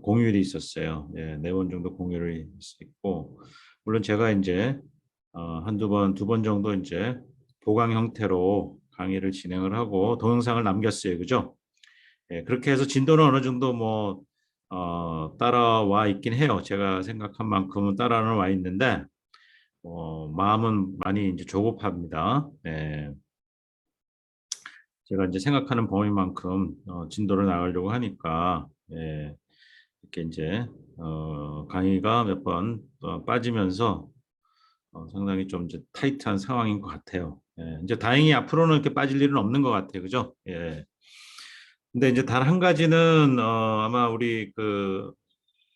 공휴일이 있었어요. 예, 4번 정도 공휴일이 있고, 물론 제가 이제 한두 번, 2번 정도 이제 보강 형태로 강의를 진행을 하고 동영상을 남겼어요. 그죠? 예, 그렇게 해서 진도는 어느 정도 뭐 따라와 있긴 해요. 제가 생각한 만큼은 따라는 와 있는데 마음은 많이 이제 조급합니다. 예, 제가 이제 생각하는 범위만큼 진도를 나가려고 하니까 예, 이렇게 이제 강의가 몇 번 빠지면서 상당히 좀 이제 타이트한 상황인 것 같아요. 예, 이제 다행히 앞으로는 이렇게 빠질 일은 없는 것 같아요. 그죠? 예. 근데 이제 단 한 가지는 아마 우리 그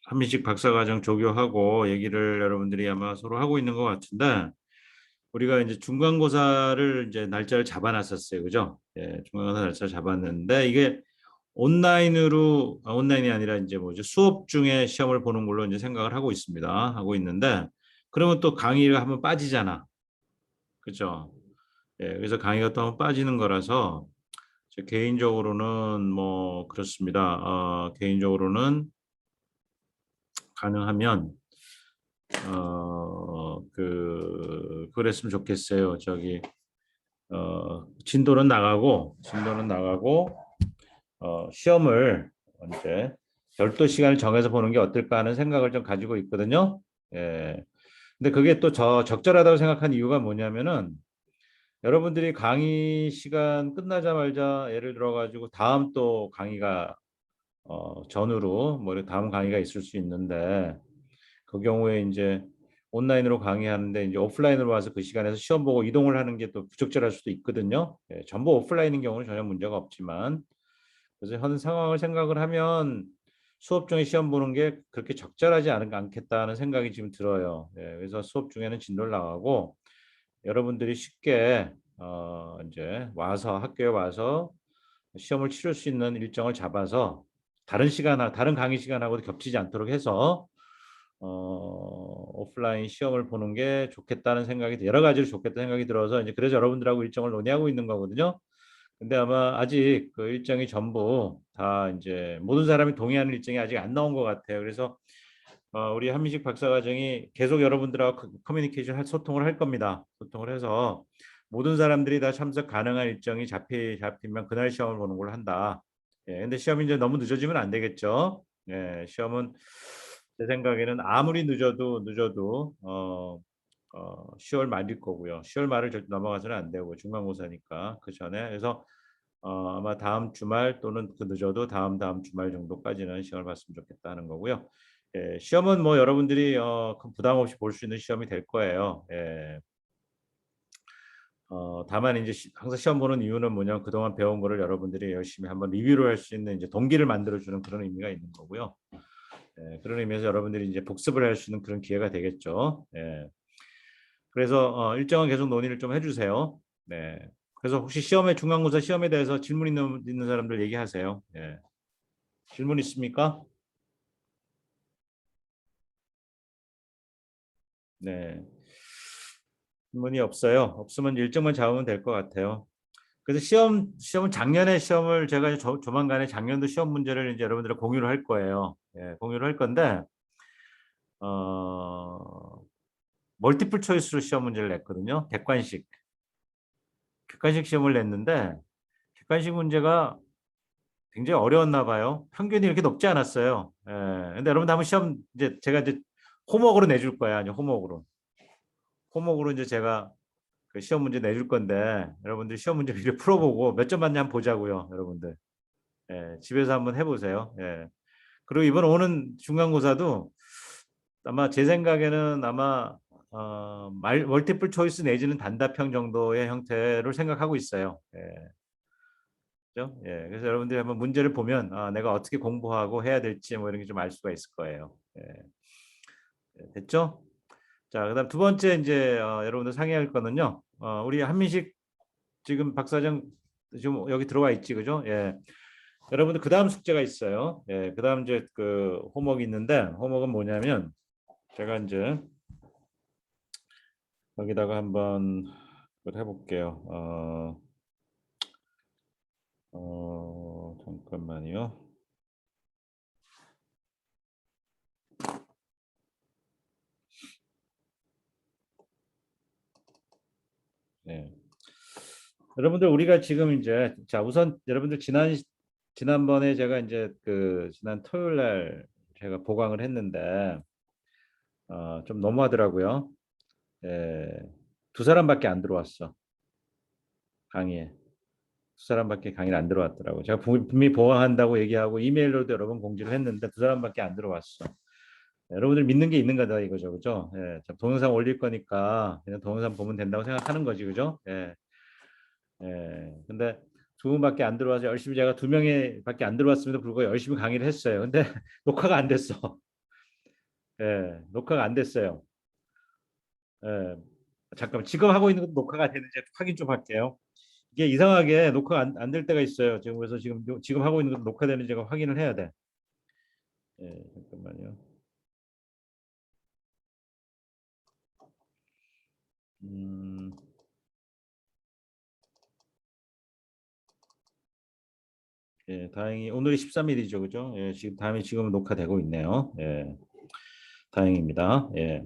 한민식 박사과정 조교하고 얘기를 여러분들이 아마 서로 하고 있는 것 같은데 우리가 이제 중간고사를 이제 날짜를 잡아놨었어요. 그죠? 예, 중간고사 날짜 잡았는데 이게 온라인이 아니라 이제 뭐죠? 수업 중에 시험을 보는 걸로 이제 생각을 하고 있습니다. 하고 있는데 그러면 또 강의가 한번 빠지잖아. 그죠? 예, 그래서 강의가 또 한번 빠지는 거라서 제 개인적으로는 뭐 그렇습니다. 개인적으로는 가능하면 그랬으면 좋겠어요. 진도는 나가고 시험을 언제 별도 시간을 정해서 보는 게 어떨까 하는 생각을 좀 가지고 있거든요. 예. 근데 그게 또 적절하다고 생각한 이유가 뭐냐면은 여러분들이 강의 시간 끝나자마자 예를 들어 가지고 다음 또 강의가 전후로 뭐 다음 강의가 있을 수 있는데 그 경우에 이제 온라인으로 강의하는데 이제 오프라인으로 와서 그 시간에서 시험 보고 이동을 하는 게 또 부적절할 수도 있거든요. 예, 전부 오프라인인 경우는 전혀 문제가 없지만 그래서 현 상황을 생각을 하면 수업 중에 시험 보는 게 그렇게 적절하지 않겠다는 생각이 지금 들어요. 예, 그래서 수업 중에는 진도를 나가고 여러분들이 쉽게 이제 와서 학교에 와서 시험을 치를 수 있는 일정을 잡아서 다른 강의 시간하고도 겹치지 않도록 해서 오프라인 시험을 보는 게 좋겠다는 생각이 여러 가지로 좋겠다는 생각이 들어서 이제 그래서 여러분들하고 일정을 논의하고 있는 거거든요. 근데 아마 아직 그 일정이 전부 다 이제 모든 사람이 동의하는 일정이 아직 안 나온 것 같아요. 그래서 우리 한민식 박사과정이 계속 여러분들하고 소통을 할 겁니다. 소통을 해서 모든 사람들이 다 참석 가능한 일정이 잡히면 그날 시험을 보는 걸로 한다. 예, 근데 시험이 이제 너무 늦어지면 안 되겠죠. 예, 시험은 제 생각에는 아무리 늦어도 10월 말일 거고요. 10월 말을 절대 넘어가서는 안 되고 중간고사니까 그 전에 그래서 아마 다음 주말 또는 그 늦어도 다음 주말 정도까지는 시험을 봤으면 좋겠다 하는 거고요. 예, 시험은 뭐 여러분들이 큰 부담 없이 볼 수 있는 시험이 될 거예요. 예. 다만 이제 항상 시험 보는 이유는 뭐냐면 그동안 배운 거를 여러분들이 열심히 한번 리뷰를 할 수 있는 이제 동기를 만들어주는 그런 의미가 있는 거고요. 예, 그런 의미에서 여러분들이 이제 복습을 할 수 있는 그런 기회가 되겠죠. 예. 그래서 일정은 계속 논의를 좀 해주세요. 네. 그래서 혹시 중간고사 시험에 대해서 질문 있는 사람들 얘기하세요. 예. 질문 있습니까? 네. 질문이 없어요. 없으면 일정만 잡으면 될 것 같아요. 그래서 시험은 작년에 시험을 제가 이제 조만간에 작년도 시험 문제를 이제 여러분들과 공유를 할 거예요. 예, 공유를 할 건데, 어, 멀티플 초이스로 시험 문제를 냈거든요. 객관식 시험을 냈는데, 객관식 문제가 굉장히 어려웠나 봐요. 평균이 이렇게 높지 않았어요. 예, 근데 여러분들 한번 시험 이제 제가 이제 홈워크로 내줄 거야. 아니, 홈워크로. 홈워크로 이제 제가 그 시험 문제 내줄 건데, 여러분들 시험 문제 미리 풀어보고 몇 점 맞냐 한번 보자고요. 여러분들. 예, 집에서 한번 해보세요. 예. 그리고 이번 오는 중간고사도 아마 제 생각에는 아마 멀티플 초이스 내지는 단답형 정도의 형태를 생각하고 있어요. 예. 그죠? 예. 그래서 여러분들이 한번 문제를 보면 내가 어떻게 공부하고 해야 될지 뭐 이런 게 좀 알 수가 있을 거예요. 예. 예, 됐죠? 자, 그다음 두 번째 이제 여러분들 상의할 거는요. 우리 한민식 지금 박사장 지금 여기 들어와 있지, 그죠? 예. 여러분들 그다음 숙제가 있어요. 예. 그다음 이제 그 홈워크 있는데 홈워크는 뭐냐면 제가 이제 여기다가 한번 그걸 해볼게요. 잠깐만요. 예. 여러분들 우리가 지금 이제 자 우선 여러분들 지난번에 제가 이제 그 지난 토요일 날 제가 보강을 했는데 좀 너무하더라고요. 예, 두 사람밖에 안 들어왔어 강의에. 두 사람밖에 강의를 안 들어왔더라고. 제가 분명히 보강한다고 얘기하고 이메일로도 여러 번 공지를 했는데 두 사람밖에 안 들어왔어. 여러분들 믿는 게 있는 거다 이거죠, 그죠? 예, 자, 동영상 올릴 거니까 그냥 동영상 보면 된다고 생각하는 거지, 그죠? 예, 예. 근데 두 분밖에 안 들어와서 열심히 제가 두 명이밖에 안 들어왔음에도 불구하고 열심히 강의를 했어요. 근데 녹화가 안 됐어. 예, 녹화가 안 됐어요. 예, 잠깐만 지금 하고 있는 것도 녹화가 되는지 확인 좀 할게요. 이게 이상하게 녹화가 안 될 때가 있어요. 지금 그래서 지금 하고 있는 것도 녹화되는지 제가 확인을 해야 돼. 예, 잠깐만요. 음, 예, 다행히 오늘이 13일이죠, 그죠? 예, 지금 다음에 지금 녹화되고 있네요. 예, 다행입니다. 예.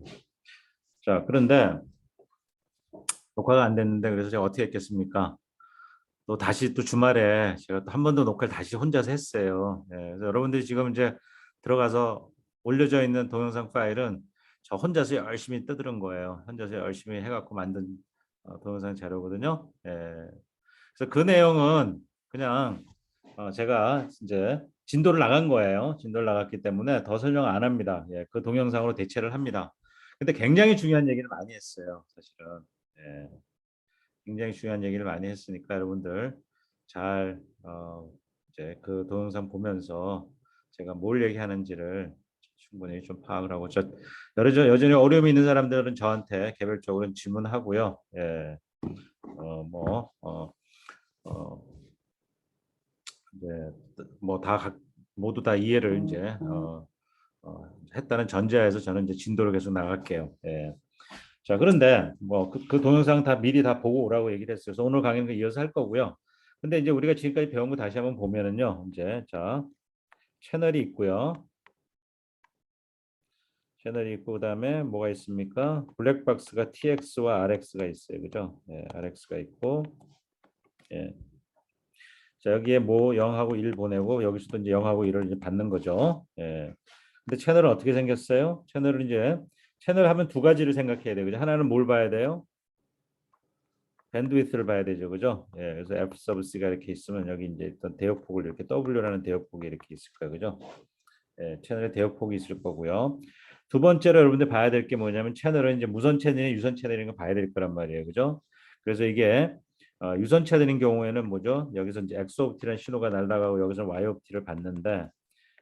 자, 그런데 녹화가 안 됐는데 그래서 제가 어떻게 했겠습니까? 또 다시 또 주말에 제가 또 한 번 더 녹화를 다시 혼자서 했어요. 예, 그래서 여러분들이 지금 이제 들어가서 올려져 있는 동영상 파일은 저 혼자서 열심히 떠드는 거예요. 혼자서 열심히 해갖고 만든 동영상 자료거든요. 예, 그래서 그 내용은 그냥 제가 이제 진도를 나간 거예요. 진도를 나갔기 때문에 더 설명 안 합니다. 예, 그 동영상으로 대체를 합니다. 근데 굉장히 중요한 얘기를 많이 했어요, 사실은. 예. 굉장히 중요한 얘기를 많이 했으니까 여러분들 잘 이제 그 동영상 보면서 제가 뭘 얘기하는지를 충분히 좀 파악을 하고 여전히 어려움이 있는 사람들은 저한테 개별적으로 질문하고요. 예, 뭐 이제 뭐다 모두 다 이해를 이제 했다는 전제하에서 저는 이제 진도를 계속 나갈게요. 예. 자, 그런데 뭐 그 동영상 다 미리 다 보고 오라고 얘기를 했어요. 그래서 오늘 강의는 이어서 할 거고요. 근데 이제 우리가 지금까지 배운 거 다시 한번 보면은요. 이제 자, 채널이 있고요. 채널이 있고 그다음에 뭐가 있습니까? 블랙박스가 TX와 RX가 있어요. 그죠? 예, RX가 있고 예. 자, 여기에 뭐 0하고 1 보내고 여기서도 이제 0하고 1을 이제 받는 거죠. 예. 근데 채널은 어떻게 생겼어요? 채널은 이제 채널 하면 두 가지를 생각해야 돼요. 그죠? 하나는 뭘 봐야 돼요? 밴드위스를 봐야 되죠, 그죠? 예, 그래서 F sub C가 이렇게 있으면 여기 이제 일단 대역폭을 이렇게 W라는 대역폭이 이렇게 있을 거예요, 그죠? 예, 채널에 대역폭이 있을 거고요. 두 번째로 여러분들 봐야 될 게 뭐냐면 채널은 이제 무선 채널이나 유선 채널인 거 봐야 될 거란 말이에요, 그죠? 그래서 이게 유선 채널인 경우에는 뭐죠? 여기서 이제 X of T라는 신호가 날아가고 여기서 Y of T를 받는데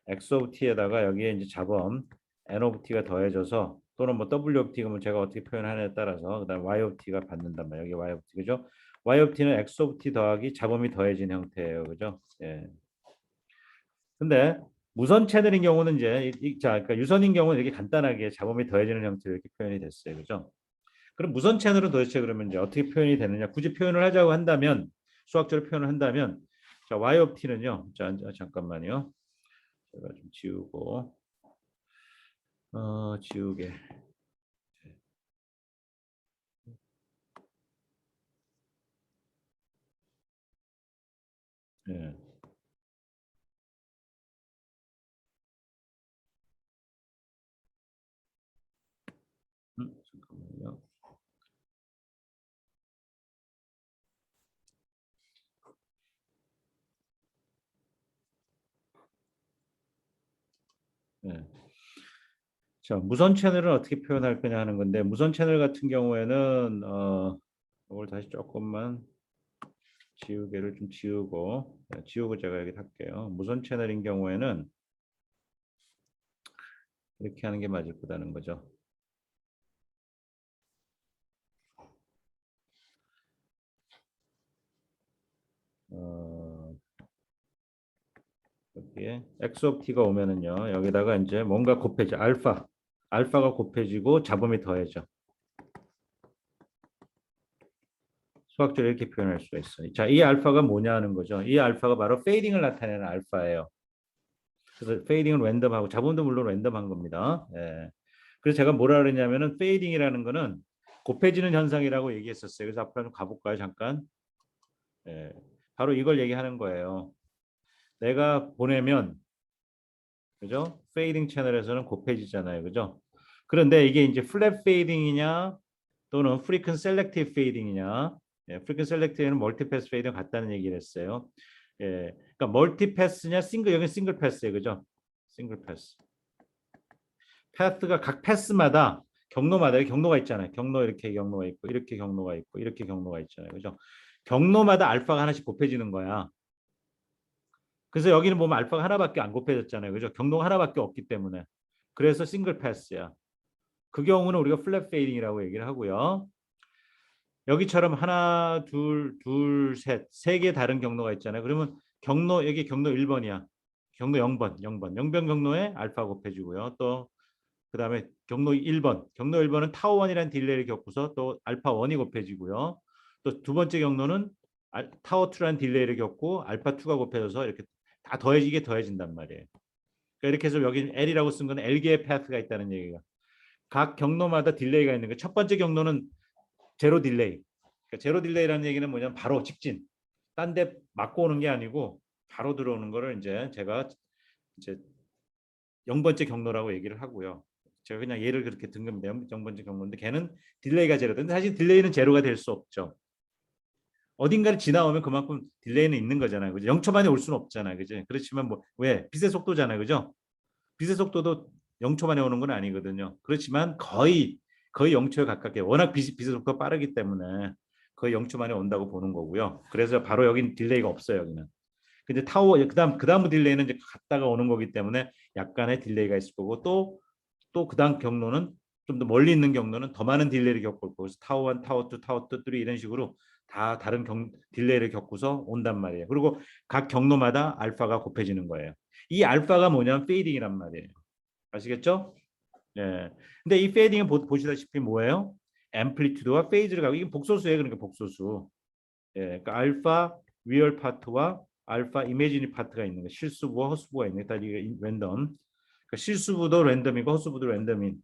X of T에다가 여기에 이제 잡음 N of T가 더해져서 또는 뭐 W of T가 뭐 제가 어떻게 표현하느냐에 따라서 그다음 Y of T가 받는단 말이에요. 여기 Y of T 그죠? Y of T는 X of T 더하기 잡음이 더해진 형태예요. 그죠? 예. 근데 무선 채널인 경우는 이제 자, 그러니까 유선인 경우는 이렇게 간단하게 잡음이 더해지는 형태로 이렇게 표현이 됐어요. 그죠? 그럼 무선 채널은 도대체 그러면 이제 어떻게 표현이 되느냐? 굳이 표현을 하자고 한다면 수학적으로 표현을 한다면 자, Y of T는요. 자, 잠깐만요. 제가 좀 지우고 지우개. 예. 잠깐만요. 예. 자, 무선 채널은 어떻게 표현할 거냐 하는 건데 무선 채널 같은 경우에는 이걸 다시 조금만 지우개를 좀 지우고 지우고 제가 여기 할게요. 무선 채널인 경우에는 이렇게 하는 게 맞을 거다는 거죠. 어, 여기에 x of t가 오면은요. 여기다가 이제 뭔가 곱해져 알파가 곱해지고 잡음이 더해져. 수학적으로 이렇게 표현할 수가 있어요. 자, 이 알파가 뭐냐 하는 거죠. 이 알파가 바로 페이딩을 나타내는 알파예요. 그래서 페이딩은 랜덤하고 잡음도 물론 랜덤한 겁니다. 예. 그래서 제가 뭐라 그랬냐면은 페이딩이라는 거는 곱해지는 현상이라고 얘기했었어요. 그래서 앞으로 좀 가볼까요? 잠깐. 예, 바로 이걸 얘기하는 거예요. 내가 보내면 그죠? 페이딩 채널에서는 곱해지잖아요. 그죠? 그런데 이게 이제 플랫 페이딩이냐 또는 프리퀀 셀렉티브 페이딩이냐. 예, 프리퀀 셀렉티브는 멀티패스 페이딩 같다는 얘기를 했어요. 예, 그러니까 멀티패스냐 싱글 여기 싱글 패스예요. 그죠? 싱글 패스. 패스가 각 패스마다 경로마다 경로가 있잖아요. 경로 이렇게 경로가 있고 이렇게 경로가 있고 이렇게 경로가 있잖아요. 그죠? 경로마다 알파가 하나씩 곱해지는 거야. 그래서 여기는 보면 알파가 하나밖에 안 곱해졌잖아요. 그죠? 경로가 하나밖에 없기 때문에. 그래서 싱글 패스야. 그 경우는 우리가 플랫 페이딩이라고 얘기를 하고요. 여기처럼 하나, 둘, 셋, 세 개 다른 경로가 있잖아요. 그러면 경로 여기 경로 1번이야. 경로 0번, 0번. 0번 경로에 알파 곱해지고요. 또 그다음에 경로 1번. 경로 1번은 타워 1이라는 딜레이를 겪고서 또 알파 1이 곱해지고요. 또 두 번째 경로는 타워 2라는 딜레이를 겪고 알파 2가 곱해져서 이렇게 다 더해지게 더해진단 말이에요. 그러니까 이렇게 해서 여기 L이라고 쓴 건 L개의 패스가 있다는 얘기가. 각 경로마다 딜레이가 있는 거. 첫 번째 경로는 제로 딜레이. 그러니까 제로 딜레이라는 얘기는 뭐냐면 바로 직진. 딴 데 맞고 오는 게 아니고 바로 들어오는 거를 이제 제가 이제 0번째 경로라고 얘기를 하고요. 제가 그냥 얘를 그렇게 든 겁니다. 0번째 경로인데 걔는 딜레이가 제로다. 근데 사실 딜레이는 제로가 될 수 없죠. 어딘가를 지나오면 그만큼 딜레이는 있는 거잖아요. 그죠? 0초 만에 올 수는 없잖아요. 그죠? 그렇지만 뭐 왜? 빛의 속도잖아요. 그죠? 빛의 속도도 0초 만에 오는 건 아니거든요. 그렇지만 거의 0초에 가깝게 워낙 빛의 속도가 빠르기 때문에 거의 0초 만에 온다고 보는 거고요. 그래서 바로 여긴 딜레이가 없어요. 여기는. 근데 타워 그다음 딜레이는 이제 갔다가 오는 거기 때문에 약간의 딜레이가 있을 거고 또 그다음 경로는 좀 더 멀리 있는 경로는 더 많은 딜레이를 겪을 거고 그래서 타워 1, 타워 2, 타워 3 이런 식으로 다 다른 딜레이를 겪고서 온단 말이에요. 그리고 각 경로마다 알파가 곱해지는 거예요. 이 알파가 뭐냐면 페이딩이란 말이에요. 아시겠죠? 네. 근데 이 페이딩은 보시다시피 뭐예요? 앰플리튜드와 페이즈를 가고 이게 복소수예요. 그러니까 복소수. 예, 그러니까 알파 리얼 파트와 알파 이미지니 파트가 있는 거. 실수부와 허수부가 있는 거. 다 이게 랜덤. 그러니까 실수부도 랜덤이고 허수부도 랜덤인.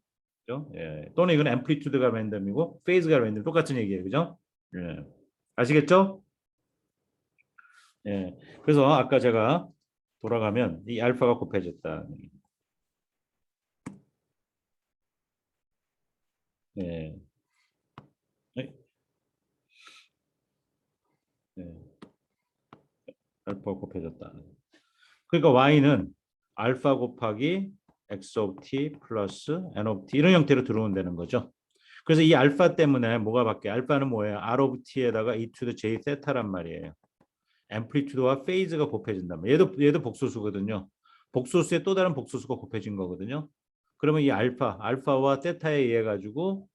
그죠? 예. 또는 이건 앰플리튜드가 랜덤이고 페이즈가 랜덤. 똑같은 얘기예요. 그죠? 예. 아시겠죠? 예. 그래서 아까 제가 돌아가면 이 알파가 곱해졌다. 예. 예. 예. 알파가 곱해졌다. 그러니까 y는 알파 곱하기 x of t 플러스 n of t 이런 형태로 들어온다는 거죠. 그래서 이 알파 때문에 뭐가 바뀌어요? 알파는 뭐예요? r of t에다가 e to the j 세타란 말이에요. 앰플리튜드와 페이즈가 곱해진단 말이에요. 얘도 복소수거든요. 복소수에 또 다른 복소수가 곱해진 거거든요. 그러면 이 알파와 세타에 의해 가지고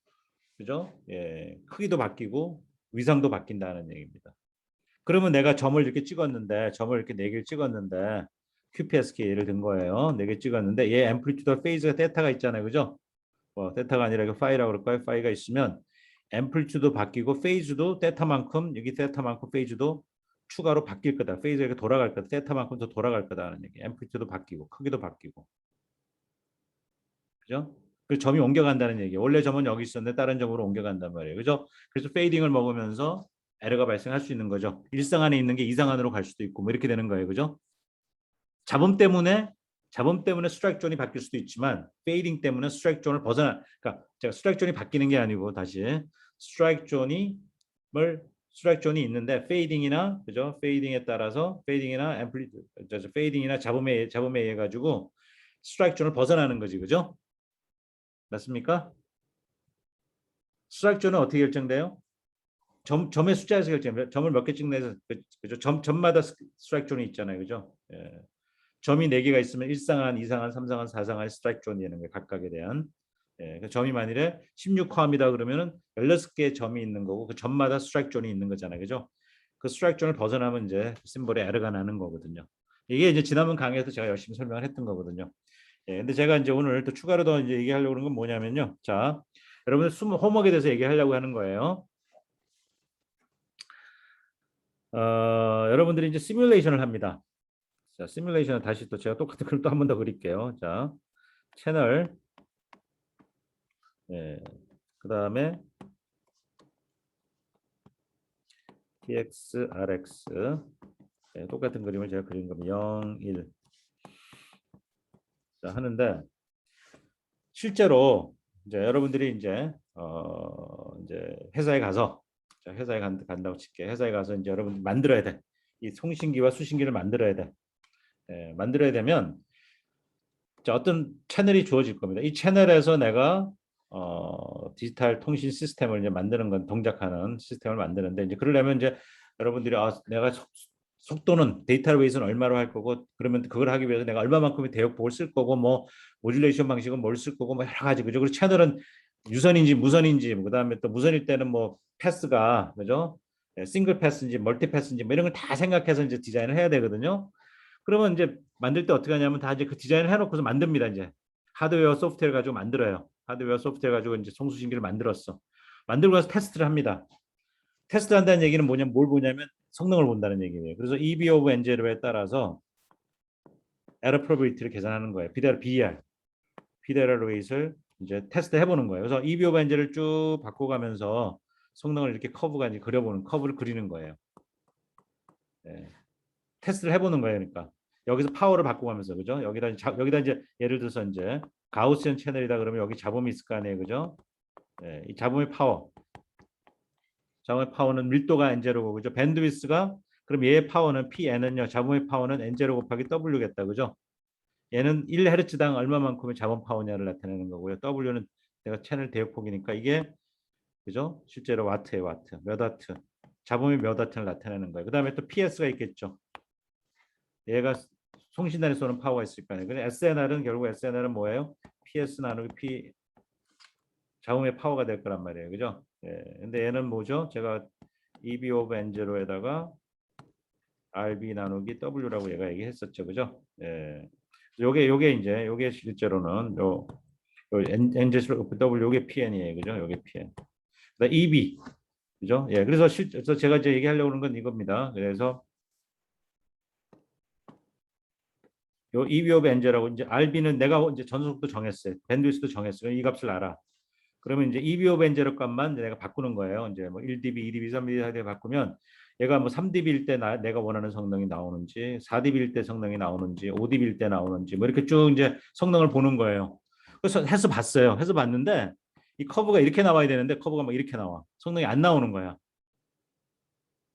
그죠? 예, 크기도 바뀌고 위상도 바뀐다는 얘기입니다. 그러면 내가 점을 이렇게 찍었는데 점을 이렇게 4개를 찍었는데 QPSK 예를 든 거예요. 4개 찍었는데 얘 앰플리튜드 페이즈가 세타가 있잖아요. 그죠? 뭐 세타가 아니라 이거 파이라고 그럴까요? 파이가 있으면 앰플리튜드 바뀌고 페이즈도 세타만큼 여기 세타만큼 페이즈도 추가로 바뀔 거다. 페이즈가 이렇게 돌아갈 거다. 세타만큼 더 돌아갈 거다는 얘기. 앰플리튜드 바뀌고 크기도 바뀌고. 그죠? 그 점이 옮겨간다는 얘기예요. 원래 점은 여기 있었는데 다른 점으로 옮겨간단 말이에요. 그죠? 그래서 페이딩을 먹으면서 에러가 발생할 수 있는 거죠. 일상 안에 있는 게 이상 안으로 갈 수도 있고 뭐 이렇게 되는 거예요. 그죠? 잡음 때문에 스트라이크 존이 바뀔 수도 있지만 페이딩 때문에 스트라이크 존을 그러니까 제가 스트라이크 존이 바뀌는 게 아니고 다시 스트라이크 존이 스트라이크 존이 있는데 페이딩이나 그죠? 페이딩에 따라서 페이딩이나 페이딩이나 잡음에 의해 가지고 스트라이크 존을 벗어나는 거지. 그죠? 맞습니까? 스트라이크 존은 어떻게 결정돼요? 점의 숫자에서 결정돼요. 점을 몇 개 찍내서 그죠? 점마다 스트라이크 존이 있잖아요. 그죠? 예. 점이 4개가 있으면 1상한, 2상한, 3상한, 4상한 스트라이크 존이 되는 거예요. 각각에 대한. 예, 그 점이 만일에 16화입니다. 그러면은 16개의 점이 있는 거고 그 점마다 스트라이크 존이 있는 거잖아요. 그죠? 그 스트라이크 존을 벗어나면 이제 심볼에 에러가 나는 거거든요. 이게 이제 지난번 강의에서 제가 열심히 설명을 했던 거거든요. 예, 근데 제가 이제 오늘 또 추가로 더 이제 얘기하려고 하는 건 뭐냐면요. 자, 여러분들 홈워크에 대해서 얘기하려고 하는 거예요. 여러분들이 이제 시뮬레이션을 합니다. 자, 시뮬레이션을 다시 또 제가 똑같은 걸 또 한 번 더 그릴게요. 자, 채널, 예, 그 다음에 px, rx 네, 똑같은 그림을 제가 그린 겁니다. 0, 1 자, 하는데 실제로 이제 여러분들이 이제 회사에 가서 자, 회사에 간다고 칠게. 회사에 가서 이제 여러분들 만들어야 돼. 이 송신기와 수신기를 만들어야 돼. 예, 만들어야 되면 자, 어떤 채널이 주어질 겁니다. 이 채널에서 내가 디지털 통신 시스템을 이제 만드는 건 동작하는 시스템을 만드는데 이제 그러려면 이제 여러분들이 내가 속도는 데이터베이스는 얼마로 할 거고 그러면 그걸 하기 위해서 내가 얼마만큼의 대역폭을 쓸 거고 뭐 모듈레이션 방식은 뭘 쓸 거고 뭐 여러 가지 그죠. 그리고 채널은 유선인지 무선인지 그다음에 또 무선일 때는 뭐 패스가 그죠. 싱글 패스인지 멀티 패스인지 뭐 이런 걸 다 생각해서 이제 디자인을 해야 되거든요. 그러면 이제 만들 때 어떻게 하냐면 다 이제 그 디자인을 해놓고서 만듭니다. 이제 하드웨어 소프트웨어 가지고 만들어요. 하드웨어 소프트웨어 가지고 이제 송수신기를 만들었어. 만들고 나서 테스트를 합니다. 테스트 한다는 얘기는 뭐냐면 뭘 보냐면 성능을 본다는 얘기예요. 그래서 EB 오브 N0에 따라서 에러 프로비리티를 계산하는 거예요. BR, 비데럴 웨이트를 이제 테스트 해보는 거예요. 그래서 EB 오브 N0를 쭉 바꿔가면서 성능을 이렇게 커브가 이제 그려보는 커브를 그리는 거예요. 네. 테스트를 해보는 거예요. 그러니까 여기서 파워를 바꿔가면서 그죠? 여기다 이제 예를 들어서 이제 가우시안 채널이다 그러면 여기 잡음이 있을 거 아니에요, 그죠? 네, 이 잡음의 파워는 밀도가 N0고 그죠? 밴드위스가 그럼 얘의 파워는 PN은요. 잡음의 파워는 N0 곱하기 W겠다, 그죠? 얘는 1Hz당 얼마만큼의 잡음 파워냐를 나타내는 거고요. W는 내가 채널 대역폭이니까 이게 그죠? 실제로 와트예요, 와트. 몇 와트. 잡음이 몇 와트를 나타내는 거예요. 그다음에 또 PS가 있겠죠. 얘가 송신단에 쏘는 파워가 있을 거 아니에요. 근데 SNR은 결국 SNR은 뭐예요? PS 나누기 P 자음의 파워가 될 거란 말이에요. 그죠? 예. 근데 얘는 뭐죠? 제가 EB 오브 N0에다가 RB 나누기 W라고 얘가 얘기했었죠. 그죠? 예. 요게 실제로는 요 N0 오브 W 요게 PN이에요. 그죠? 요게 PN. 그다음 EB. 그죠? 예. 그래서 제가 이제 얘기하려고 하는 건 이겁니다. 그래서 요 EB 오브 N제라고 이제 RB는 내가 이제 전속도 정했어요. 밴드위스도 정했어요. 이 값을 알아. 그러면 이제 EB 오브 N제로 값만 내가 바꾸는 거예요. 이제 뭐 1dB, 2dB, 3dB 하게 바꾸면 얘가 뭐 3dB일 때 내가 원하는 성능이 나오는지, 4dB일 때 성능이 나오는지, 5dB일 때 나오는지 뭐 이렇게 쭉 이제 성능을 보는 거예요. 그래서 해서 봤어요. 해서 봤는데 이 커브가 이렇게 나와야 되는데 커브가 막 이렇게 나와. 성능이 안 나오는 거야.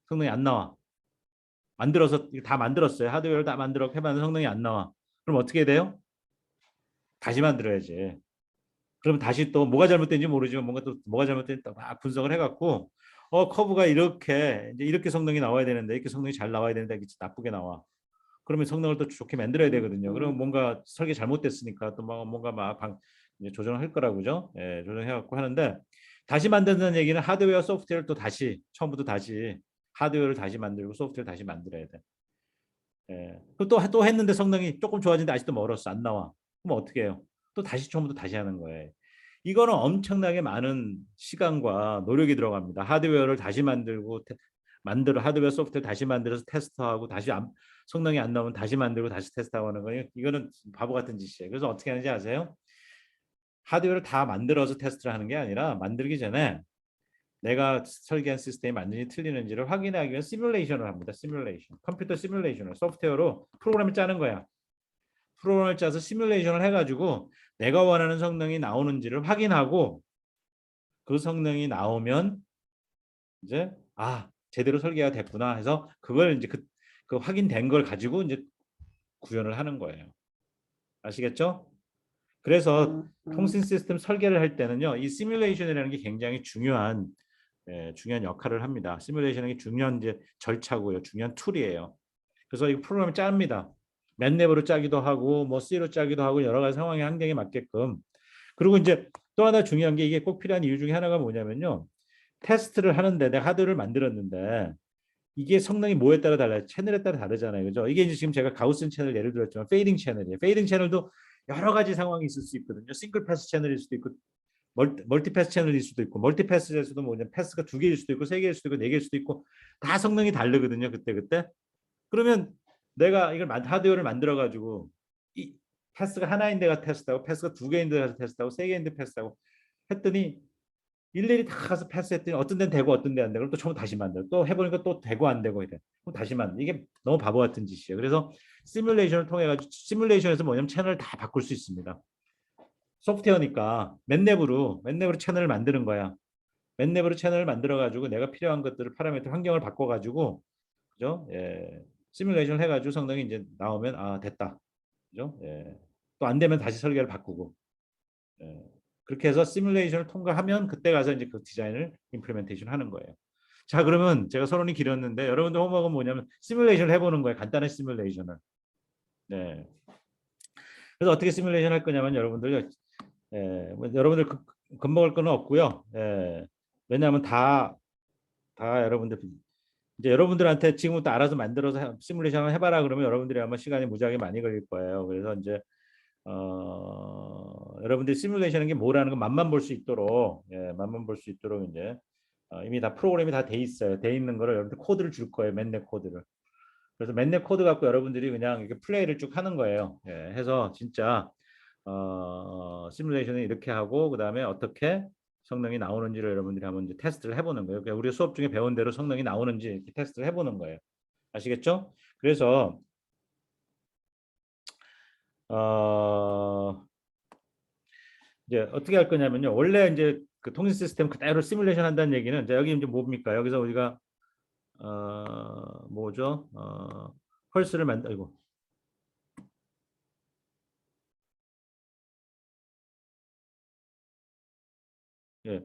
성능이 안 나와. 다 만들었어요. 하드웨어를 다 만들어 해봤는데 성능이 안 나와. 그럼 어떻게 돼요? 다시 만들어야지. 그럼 다시 또 뭐가 잘못된지 모르지만 뭐가 잘못된지 막 분석을 해갖고 커브가 이렇게 성능이 나와야 되는데 이렇게 성능이 잘 나와야 되는데 이게 나쁘게 나와. 그러면 성능을 또 좋게 만들어야 되거든요. 그러면 뭔가 설계 잘못됐으니까 또 뭔가 이제 조정을 할 거라고죠. 예, 조정해갖고 하는데 다시 만든다는 얘기는 하드웨어 소프트웨어를 또 다시 처음부터 다시 하드웨어를 다시 만들고 소프트웨어를 다시 만들어야 돼. 예. 또 했는데 성능이 조금 좋아지는데 아직도 멀었어. 안 나와. 그럼 어떻게 해요? 또 다시 처음부터 다시 하는 거예요. 이거는 엄청나게 많은 시간과 노력이 들어갑니다. 하드웨어를 다시 하드웨어 소프트웨어 다시 만들어서 테스트하고 성능이 안 나오면 다시 만들고 다시 테스트하고 하는 거예요. 이거는 바보 같은 짓이에요. 그래서 어떻게 하는지 아세요? 하드웨어를 다 만들어서 테스트를 하는 게 아니라 만들기 전에 내가 설계한 시스템이 맞는지 틀리는지를 확인하기 위해 시뮬레이션을 합니다. 컴퓨터 시뮬레이션을 소프트웨어로 프로그램을 짜는 거야. 프로그램을 짜서 시뮬레이션을 해가지고 내가 원하는 성능이 나오는지를 확인하고 그 성능이 나오면 이제 제대로 설계가 됐구나 해서 그걸 이제 그 확인된 걸 가지고 이제 구현을 하는 거예요. 아시겠죠? 그래서 통신 시스템 설계를 할 때는요, 이 시뮬레이션이라는 게 굉장히 중요한 역할을 합니다. 시뮬레이션이 중요한 이제 절차고요, 중요한 툴이에요. 그래서 이 프로그램을 짭니다. 맨랩으로 짜기도 하고, 뭐 C로 짜기도 하고 여러 가지 상황의 환경에 맞게끔. 그리고 이제 또 하나 중요한 게 이게 꼭 필요한 이유 중에 하나가 뭐냐면요, 테스트를 하는데 내가 하드웨어를 만들었는데 이게 성능이 뭐에 따라 달라요? 채널에 따라 다르잖아요. 그죠? 이게 이제 지금 제가 가우슨 채널 예를 들었지만 페이딩 채널이에요. 페이딩 채널도 여러 가지 상황이 있을 수 있거든요. 싱글 패스 채널일 수도 있고 멀티 패스 채널일 수도 있고 멀티 패스에서도 뭐냐 패스가 2개일 수도 있고 3개일 수도 있고 4개일 수도 있고 다 성능이 다르거든요. 그때. 그러면 내가 이걸 하드웨어를 만들어 가지고 이 패스가 하나인 데가 테스트하고 패스가 2개인 데가 테스트하고 3개인 데 테스트하고 했더니 일일이 다 가서 패스했더니 어떤 데는 되고 어떤 데는 안 되고 또 처음 다시 만들어. 또 해보니까 또 되고 안 되고 이래. 그럼 다시 만들어. 이게 너무 바보 같은 짓이에요. 그래서 시뮬레이션을 통해 가지고 시뮬레이션에서 뭐냐면 채널을 다 바꿀 수 있습니다. 소프트웨어니까 맨랩으로 채널을 만드는 거야. 맨랩으로 채널을 만들어 가지고 내가 필요한 것들을 파라미터 환경을 바꿔 가지고 그죠? 예. 시뮬레이션 해 가지고 성능이 이제 나오면 아 됐다. 그죠? 예. 또 안 되면 다시 설계를 바꾸고. 예. 그렇게 해서 시뮬레이션을 통과하면 그때 가서 이제 그 디자인을 임플리멘테이션 하는 거예요. 자, 그러면 제가 서론이 길었는데 여러분들 홈워크는 뭐냐면 시뮬레이션을 해보는 거예요. 간단한 시뮬레이션을. 네. 그래서 어떻게 시뮬레이션 할 거냐면 여러분들 뭐 여러분들 겁먹을 거는 없고요. 왜냐하면 다 여러분들 이제 여러분들한테 지금부터 알아서 만들어서 시뮬레이션을 해봐라 그러면 여러분들이 아마 시간이 무지하게 많이 걸릴 거예요. 그래서 이제 여러분들이 시뮬레이션이 게 뭐라는 거 맛만 볼 수 있도록 맛만 볼 수 있도록 이제 이미 다 프로그램이 다 돼 있어요. 돼 있는 거를 여러분들 코드를 줄 거예요. 맨넷 코드를. 그래서 맨넷 코드 갖고 여러분들이 그냥 이렇게 플레이를 쭉 하는 거예요. 해서 진짜 시뮬레이션을 이렇게 하고 그다음에 어떻게 성능이 나오는지를 여러분들이 한번 이제 테스트를 해보는 거예요. 그러니까 우리 수업 중에 배운 대로 성능이 나오는지 이렇게 테스트를 해보는 거예요. 아시겠죠? 그래서 어, 이제 어떻게 할 거냐면요. 원래 이제 그 통신 시스템 그대로 시뮬레이션 한다는 얘기는 이제 여기 이제 뭡니까? 여기서 우리가 뭐죠? 펄스를 만들고 예.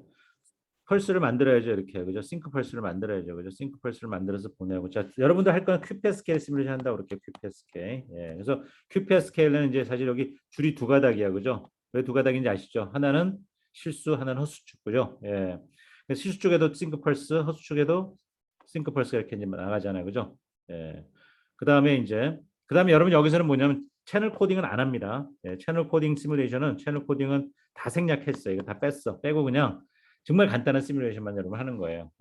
펄스를 만들어야죠. 이렇게. 그죠? 싱크 펄스를 만들어야죠. 그죠? 싱크 펄스를 만들어서 보내고. 자, 여러분들 할 거는 QPSK 시뮬레이션 한다고 그렇게 QPSK. 그래서 QPSK는 이제 사실 여기 줄이 두 가닥이야. 그죠? 왜 두 가닥인지 아시죠? 하나는 실수, 하나는 허수 축. 그죠? 실수 쪽에도 싱크 펄스, 허수 쪽에도 싱크 펄스가 이렇게 이제 나가잖아요. 그죠? 예. 그다음에 여러분 여기서는 뭐냐면 채널 코딩은 안 합니다. 채널 코딩 시뮬레이션은 채널 코딩은 다 생략했어요. 이거 다 뺐어. 빼고 그냥 정말 간단한 시뮬레이션만 여러분 하는 거예요.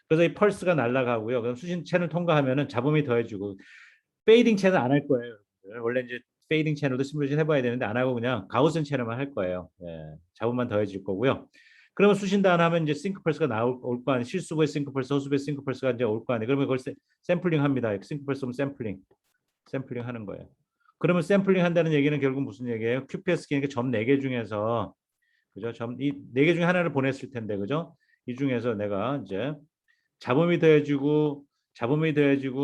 그래서 이 펄스가 날아가고요. 그럼 수신 채널 통과하면은 잡음이 더해지고 페이딩 채널 안 할 거예요. 원래 이제 페이딩 채널도 시뮬레이션 해봐야 되는데 안 하고 그냥 가우슨 채널만 할 거예요. 잡음만 더해질 거고요. 그러면 수신단 하면 이제 싱크 펄스가 나올 거 아니에요. 실수부의 싱크 펄스, 허수부의 싱크 펄스가 이제 올 거 아니에요. 그러면 그걸 샘플링 합니다. 싱크 펄스면 샘플링 하는 거예요. 그러면 샘플링 한다는 얘기는 결국 무슨 얘기예요? QPSK니까 점 4개 중에서 그죠? 이 4개 중에 하나를 보냈을 텐데 그죠? 이 중에서 내가 이제 잡음이 더해지고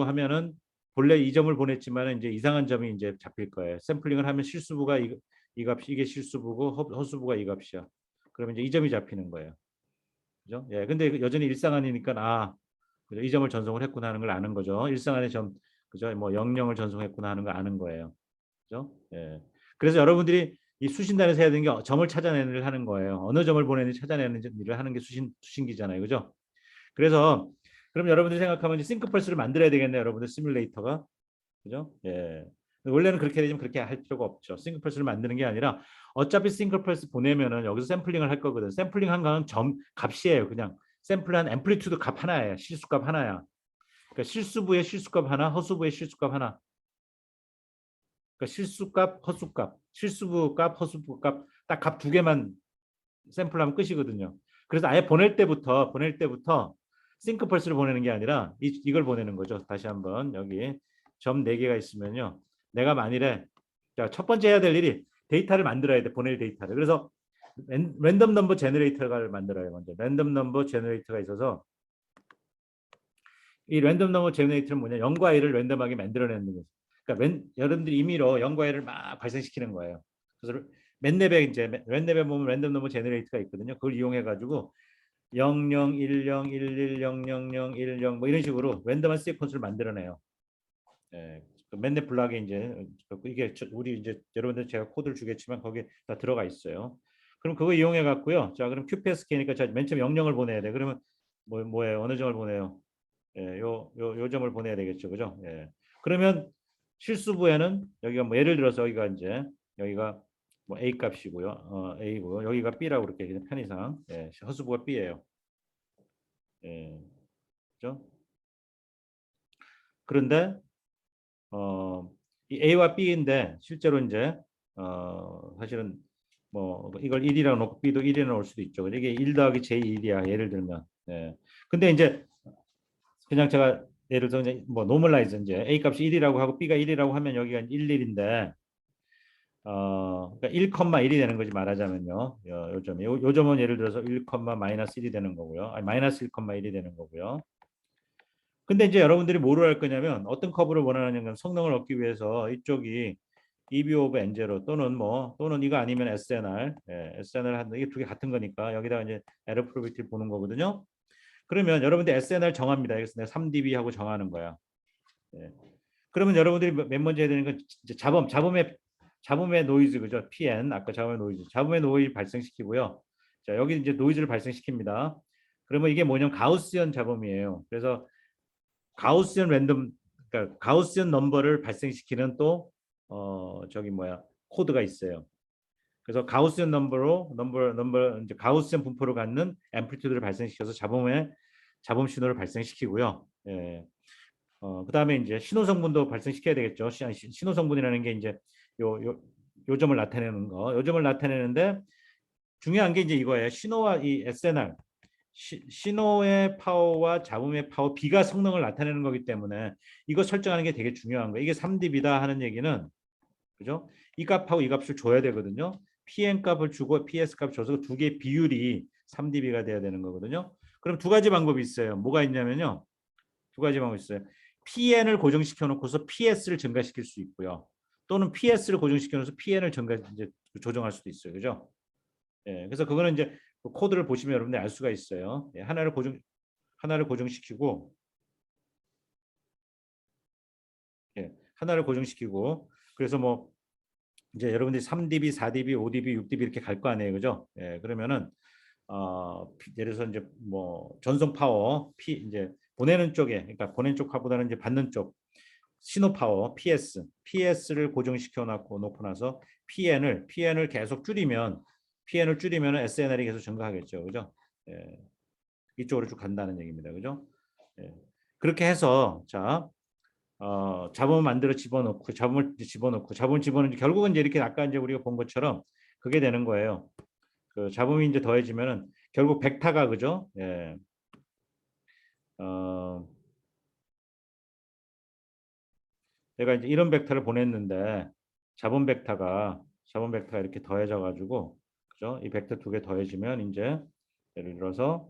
하면은 본래 이 점을 보냈지만 이제 이상한 점이 이제 잡힐 거예요. 샘플링을 하면 실수부가 이 값이 이게 실수부고 허수부가 이 값이야. 그러면 이제 이 점이 잡히는 거예요. 그죠? 근데 여전히 일상안이니까 그죠? 이 점을 전송을 했구나 하는 걸 아는 거죠. 일상안의 점 그죠? 뭐 00을 전송했구나 하는 걸 아는 거예요. 그죠? 그래서 여러분들이 이 수신단에서 해야 되는 게 점을 찾아내는 일을 하는 거예요. 어느 점을 보내는지 찾아내는 일을 하는 게 수신기잖아요. 그죠? 그래서 그럼 여러분들이 생각하면 싱크펄스를 만들어야 되겠네요. 여러분들 시뮬레이터가. 그죠? 원래는 그렇게 되지만 그렇게 할 필요가 없죠. 싱글펄스를 만드는 게 아니라 어차피 싱글펄스 보내면은 여기서 샘플링을 할 거거든. 샘플링 한 거는 점 값이에요. 그냥 샘플한 앰플리튜드 값 하나예요. 실수값 하나야. 그러니까 실수부의 실수값 하나, 허수부의 실수값 하나. 그러니까 실수값, 허수값, 실수부값, 허수부값 딱 값 두 개만 샘플하면 끝이거든요. 그래서 아예 보낼 때부터 싱크펄스를 보내는 게 아니라 이걸 보내는 거죠. 다시 한번 여기 점 4개가 있으면요. 내가 만일에 자, 첫 번째 해야 될 일이 데이터를 만들어야 돼. 보낼 데이터를. 그래서 랜덤 넘버 제너레이터를 만들어요. 먼저 랜덤 넘버 제너레이터가 있어서 이 랜덤 넘버 제너레이터는 뭐냐? 0과 1을 랜덤하게 만들어내는 거죠. 그러니까 여러분들이 임의로 0과 1을 막 발생시키는 거예요. 그래서 맨랩에 이제 맨랩에 보면 랜덤 넘버 제너레이터가 있거든요. 그걸 이용해 가지고 00, 10, 11, 000, 10 뭐 이런 식으로 랜덤한 시퀀스를 만들어내요. 그 맨넷 블락에 이제 이게 우리 이제 여러분들 제가 코드를 주겠지만 거기에 다 들어가 있어요. 그럼 그거 이용해 갖고요. 자, 그럼 QPSK니까 자맨 처음 00을 보내야 돼. 그러면 뭐예요? 어느 점을 보내요? 요 점을 보내야 되겠죠. 그죠? 그러면 실수부에는 여기가 뭐 예를 들어서 여기가 뭐 A 값이고요. A고요. 여기가 B라고 그렇게 편의상 허수부가 B예요. 그죠? 그런데 이 A와 B인데 실제로 이제 사실은 뭐 이걸 1이라고 놓고 b도 1이라고 놓을 수도 있죠. 이게 1 더하기 j1이야. 예를 들면. 예. 근데 이제 그냥 제가 예를 들어 뭐 노멀라이즈 이제 a 값이 1이라고 하고 b가 1이라고 하면 여기가 1, 1인데 그러니까 1,1이 되는 거지 말하자면요. 요 점이 요 점은 예를 들어서 1, 마이너스 1이 되는 거고요. 아니 마이너스 1,1이 되는 거고요. 근데 이제 여러분들이 뭐를 할 거냐면 어떤 커브를 원하느냐 성능을 얻기 위해서 이쪽이 EB 오브 N0 또는 이거 아니면 SNR, SNR 하는 이게 두 개 같은 거니까 여기다가 이제 에러 프로비티 보는 거거든요. 그러면 여러분들 SNR 정합니다. 그래서 내가 3dB 하고 정하는 거야. 예. 그러면 여러분들이 맨 먼저 해야 되는 건 이제 잡음의 노이즈 그죠? PN 아까 잡음의 노이즈 발생시키고요. 자 여기 이제 노이즈를 발생시킵니다. 그러면 이게 뭐냐면 가우스연 잡음이에요. 그래서 가우스연 랜덤 그러니까 가우스연 넘버를 발생시키는 또 저기 뭐야 코드가 있어요. 그래서 가우스연 넘버 이제 가우스연 분포를 갖는 앰플리튜드를 발생시켜서 잡음 신호를 발생시키고요. 예. 그다음에 이제 신호 성분도 발생시켜야 되겠죠. 신호 성분이라는 게 이제 요 점을 나타내는 거. 요 점을 나타내는데 중요한 게 이제 이거예요. 신호와 이 SNR 신호의 파워와 잡음의 파워 B가 성능을 나타내는 거기 때문에 이거 설정하는 게 되게 중요한 거예요. 이게 3dB다 하는 얘기는 그죠? 이 값하고 이 값을 줘야 되거든요. PN 값을 주고 PS 값 줘서 두 개의 비율이 3dB가 돼야 되는 거거든요. 그럼 두 가지 방법이 있어요. 뭐가 있냐면요. 두 가지 방법이 있어요. PN을 고정시켜 놓고서 PS를 증가시킬 수 있고요. 또는 PS를 고정시켜 놓고서 PN을 이제 조정할 수도 있어요. 그죠? 예, 그래서 그거는 이제 그 코드를 보시면 여러분들이 알 수가 있어요. 예, 하나를 고정시키고 예, 하나를 고정시키고 그래서 뭐 이제 여러분들이 3dB, 4dB, 5dB, 6dB 이렇게 갈 거 아니에요. 그죠? 예, 그러면은 예를 들어서 이제 뭐 전송 파워 이제 보내는 쪽에 그러니까 보내는 쪽보다는 이제 받는 쪽 신호 파워 PS를 고정시켜 놓고 나서 PN을 계속 줄이면 SNR이 계속 증가하겠죠. 그죠? 예, 이쪽으로 쭉 간다는 얘기입니다. 그죠? 예. 그렇게 해서 자 잡음을 만들어 집어넣고 잡음을 집어넣고 결국은 이제 이렇게 아까 이제 우리가 본 것처럼 그게 되는 거예요. 그 잡음이 이제 더해지면은 결국 벡터가 그죠? 예. 내가 이제 이런 벡터를 보냈는데 잡음 벡터가 이렇게 더해져 가지고 그죠? 이 벡터 두 개 더해지면 이제 예를 들어서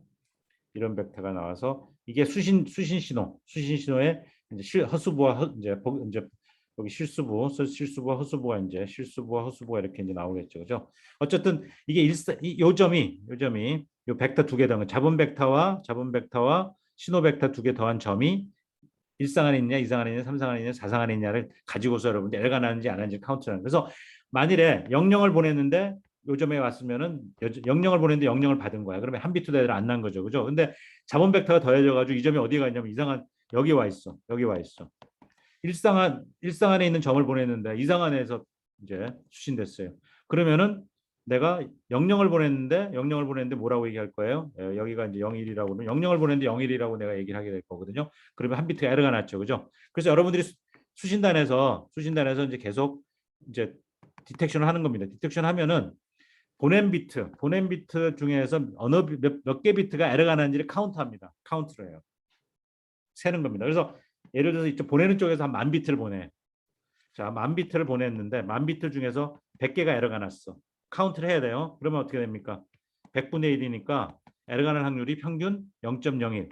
이런 벡터가 나와서 이게 수신 신호에 이제 이제 여기 실수부와 허수부가 이렇게 이제 나오겠죠, 그죠? 어쨌든 이게 요 점이 요 벡터 두 개 더한 잡음 벡터와 신호 벡터 두 개 더한 점이 일상안에 있냐, 이상안에 있냐, 삼상안에 있냐, 사상안에 있냐를 가지고서 여러분들 L가 나는지 안 나는지 카운트하는. 그래서 만일에 00을 보냈는데 요점에 왔으면은 00을 보냈는데 00을 받은 거야. 그러면 한 비트 대로 안 난 거죠. 그죠? 근데 자본 벡터가 더해져 가지고 이 점이 어디에 가 있냐면 이상한 여기 와 있어. 여기 와 있어. 일상안에 있는 점을 보냈는데 이상안에서 이제 수신됐어요. 그러면은 내가 00을 보냈는데 뭐라고 얘기할 거예요? 여기가 이제 01이라고 그러면 00을 보냈는데 01이라고 내가 얘기를 하게 될 거거든요. 그러면 한 비트가 에러가 났죠. 그죠? 그래서 여러분들이 수신단에서 이제 계속 이제 디텍션을 하는 겁니다. 디텍션 하면은 보낸 비트 중에서 어느 몇 개 비트가 에러가 났는지를 카운트합니다. 카운트를 해요. 세는 겁니다. 그래서 예를 들어서 이쪽 보내는 쪽에서 한 10,000비트를 보내. 자, 10,000비트를 보냈는데 10,000비트 중에서 100개가 에러가 났어. 카운트를 해야 돼요. 그러면 어떻게 됩니까? 100분의 1이니까 에러가 날 확률이 평균 0.01.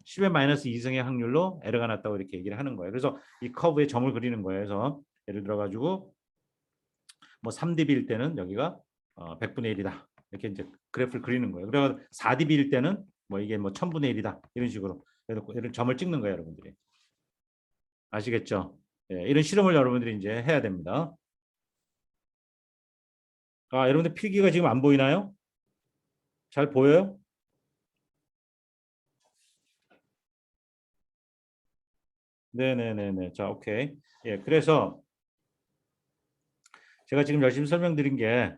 10의 마이너스 2승의 확률로 에러가 났다고 이렇게 얘기를 하는 거예요. 그래서 이 커브에 점을 그리는 거예요. 그래서 예를 들어 가지고 뭐 3dB일 때는 여기가 100분의 1이다. 이렇게 이제 그래프를 그리는 거예요. 그리고 4dB일 때는 뭐 이게 뭐 1000분의 1이다. 이런 식으로 이런 점을 찍는 거예요, 여러분들이. 아시겠죠? 예, 이런 실험을 여러분들이 이제 해야 됩니다. 여러분들 필기가 지금 안 보이나요? 잘 보여요? 네네네네. 자, 오케이. 예, 그래서 제가 지금 열심히 설명드린 게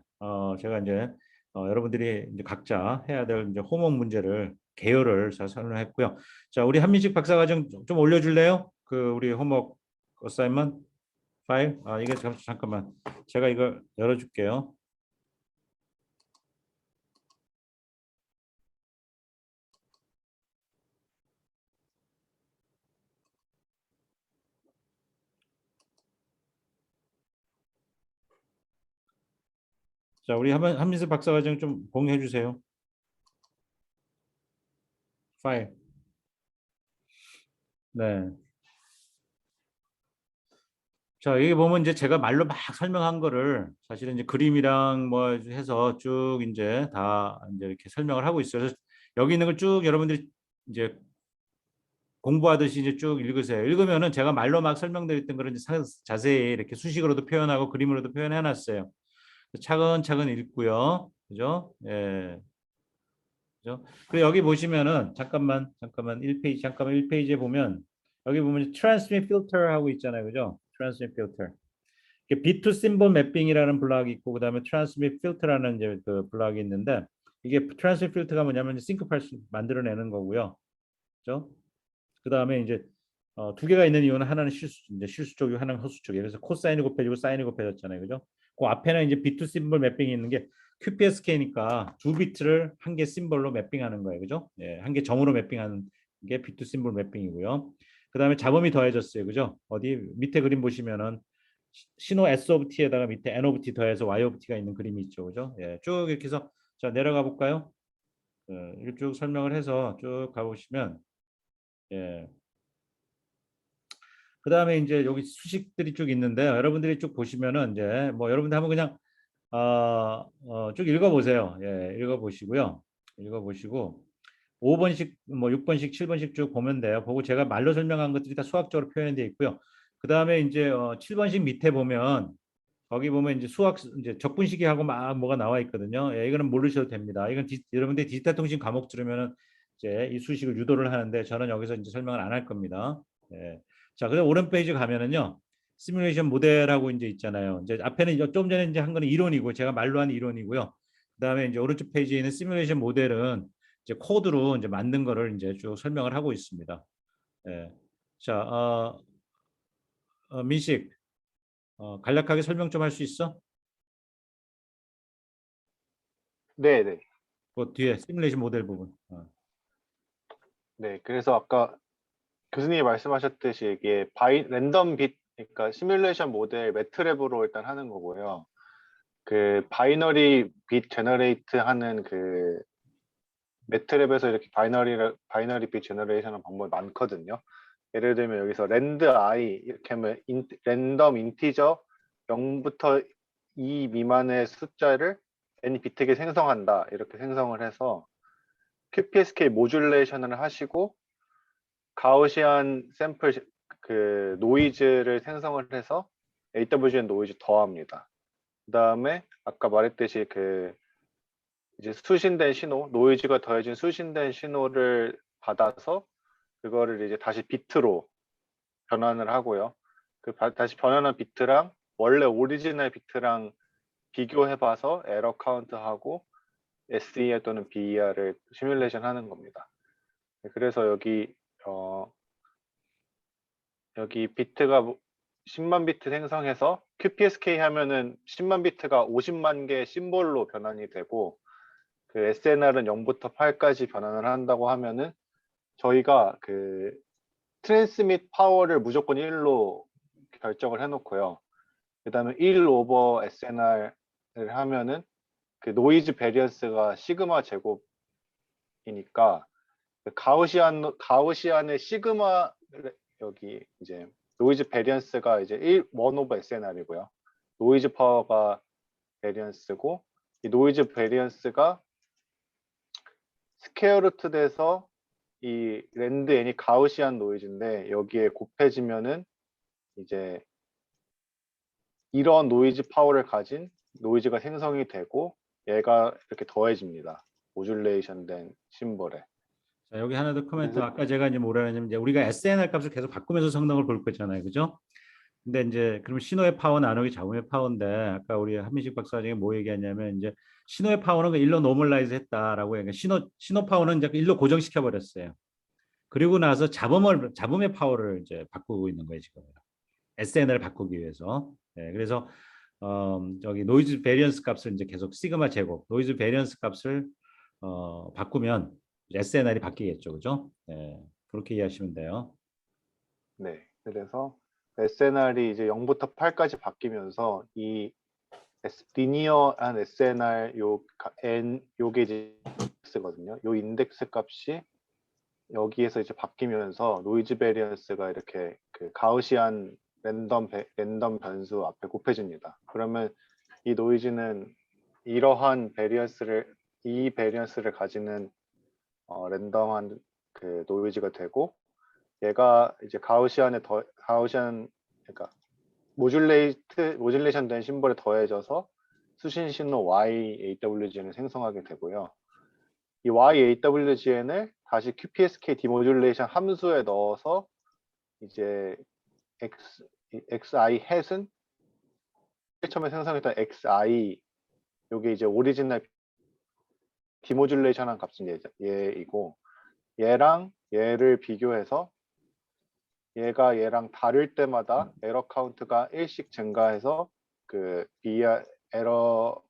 제가 이제 여러분들이 이제 각자 해야 될 이제 호모학 문제를 개요를 잘 설명했고요. 자, 우리 한민식 박사과정 좀 올려줄래요? 그 우리 호모학 어사이먼 파일. 이게 잠깐만. 제가 이걸 열어줄게요. 자, 우리 한민수 박사과정 좀 공유해 주세요. 파일. 네. 자, 여기 보면 이제 제가 말로 막 설명한 거를 사실은 이제 그림이랑 뭐 해서 쭉 이제 다 이제 이렇게 설명을 하고 있어요. 그래서 여기 있는 걸 쭉 여러분들이 이제 공부하듯이 이제 쭉 읽으세요. 읽으면은 제가 말로 막 설명드렸던 거를 이제 자세히 이렇게 수식으로도 표현하고 그림으로도 표현해 놨어요. 차근차근 읽고요. 그죠? 예. 그죠? 그리고 여기 보시면은 잠깐만 1페이지 잠깐만 1페이지에 보면 여기 보면 transmit filter 하고 있잖아요. 그죠? transmit filter. B2 심볼 매핑이라는 블록이 있고 그다음에 transmit filter라는 이제 그 블록이 있는데 이게 transmit filter가 뭐냐면 싱크파일 만들어내는 거고요. 그죠? 그다음에 이제 두 개가 있는 이유는 하나는 실수 이제 실수 쪽이고 하나는 허수 쪽이에요. 그래서 코사인이 곱해지고 사인이 곱해졌잖아요. 그죠? 그 앞에는 이제 B2 심볼 매핑이 있는 게 QPSK니까 두 비트를 한 개 심볼로 매핑하는 거예요. 그죠? 예, 한 개 정으로 매핑하는 게 B2 심볼 매핑이고요. 그다음에 잡음이 더해졌어요. 그죠? 어디 밑에 그림 보시면은 신호 S of T에다가 밑에 N of T 더해서 Y of T가 있는 그림이 있죠. 그죠? 예, 쭉 이렇게 해서 자, 내려가 볼까요? 이렇게 쭉 설명을 해서 쭉 가보시면 예. 그다음에 이제 여기 수식들이 쭉 있는데 여러분들이 쭉 보시면은 이제 뭐 여러분들 한번 그냥 쭉 읽어보세요. 예, 읽어보시고요. 읽어보시고 5번씩 뭐 6번씩 7번씩 쭉 보면 돼요. 보고 제가 말로 설명한 것들이 다 수학적으로 표현되어 있고요. 그다음에 이제 7번씩 밑에 보면 거기 보면 이제 수학 이제 적분식이하고 막 뭐가 나와 있거든요. 예, 이거는 모르셔도 됩니다. 이건 여러분들 디지털 통신 과목 들으면은 이제 이 수식을 유도를 하는데 저는 여기서 이제 설명을 안 할 겁니다. 예. 자, 그다음 오른 페이지 가면은요. 시뮬레이션 모델하고 이제 있잖아요. 이제 앞에는 좀 전에 이제 한 거는 이론이고 제가 말로 한 이론이고요. 그다음에 이제 오른쪽 페이지에 있는 시뮬레이션 모델은 이제 코드로 이제 만든 거를 이제 쭉 설명을 하고 있습니다. 예. 자, 민식, 간략하게 설명 좀 할 수 있어? 네네. 그 뒤에 시뮬레이션 모델 부분. 네. 그래서 아까 교수님이 말씀하셨듯이 이게 랜덤 빛, 그러니까 시뮬레이션 모델 매트랩으로 일단 하는 거고요. 그 바이너리 빛 제너레이트 하는 그 매트랩에서 이렇게 바이너리 빛 제너레이션 하는 방법이 많거든요. 예를 들면 여기서 랜드 i 이렇게 하면 랜덤 인티저 0부터 2 미만의 숫자를 n 비트게 생성한다. 이렇게 생성을 해서 QPSK 모듈레이션을 하시고 가우시안 샘플 그 노이즈를 생성을 해서 AWGN 노이즈 더합니다. 그 다음에 아까 말했듯이 그 이제 수신된 신호, 노이즈가 더해진 수신된 신호를 받아서 그거를 이제 다시 비트로 변환을 하고요. 그 다시 변환한 비트랑 원래 오리지널 비트랑 비교해봐서 에러 카운트하고 SER 또는 BER을 시뮬레이션 하는 겁니다. 그래서 여기 비트가 10만 비트 생성해서 QPSK 하면은 10만 비트가 50만 개 심볼로 변환이 되고 그 SNR은 0부터 8까지 변환을 한다고 하면은 저희가 그 트랜스밋 파워를 무조건 1로 결정을 해놓고요. 그 다음에 1 오버 SNR을 하면은 그 노이즈 베리언스가 시그마 제곱이니까 그 가우시안의 시그마 여기 이제 노이즈 베리언스가 이제 1 오버 SNR이고요. 노이즈 파워가 베리언스고 이 노이즈 베리언스가 스퀘어 루트 돼서 이 랜드 n이 가우시안 노이즈인데 여기에 곱해지면은 이제 이런 노이즈 파워를 가진 노이즈가 생성이 되고 얘가 이렇게 더해집니다. 모듈레이션 된 심볼에. 자, 여기 하나 더 코멘트. 그래서 아까 제가 이제 뭐라 했냐면 이제 우리가 SNR 값을 계속 바꾸면서 성능을 볼 거잖아요. 그죠? 근데 이제 그럼 신호의 파워 나누기 잡음의 파워인데 아까 우리 한민식 박사님이 뭐 얘기했냐면 이제 신호의 파워는 그 일로 노멀라이즈 했다라고 해요. 그러니까 신호 파워는 이제 일로 고정시켜 버렸어요. 그리고 나서 잡음의 파워를 이제 바꾸고 있는 거예요, 지금. SNR을 바꾸기 위해서. 예, 그래서 저기 노이즈 베리언스 값을 이제 계속 시그마 제곱, 노이즈 베리언스 값을 바꾸면 SNR이 바뀌겠죠, 그죠? 예, 그렇게 이해하시면 돼요. 네. 그래서 SNR이 이제 0부터 8까지 바뀌면서 이 리니어한 SNR 요게 이제 인덱스거든요. 요 인덱스 값이 여기에서 이제 바뀌면서 노이즈 베리언스가 이렇게 그 가우시안 랜덤 변수 앞에 곱해집니다. 그러면 이 노이즈는 이러한 이 베리언스를 가지는 랜덤한 그 노이즈가 되고, 얘가 이제 그러니까 모듈레이션 된 심볼에 더해져서 수신 신호 YAWGN을 생성하게 되고요. 이 YAWGN을 다시 QPSK 디모듈레이션 함수에 넣어서 이제 XI 햇은 처음에 생성했던 XI, 요게 이제 오리지널 디모듈레이션한 값은 얘이고, 얘랑 얘를 비교해서 얘가 얘랑 다를 때마다 에러 카운트가 1씩 증가해서 그 에러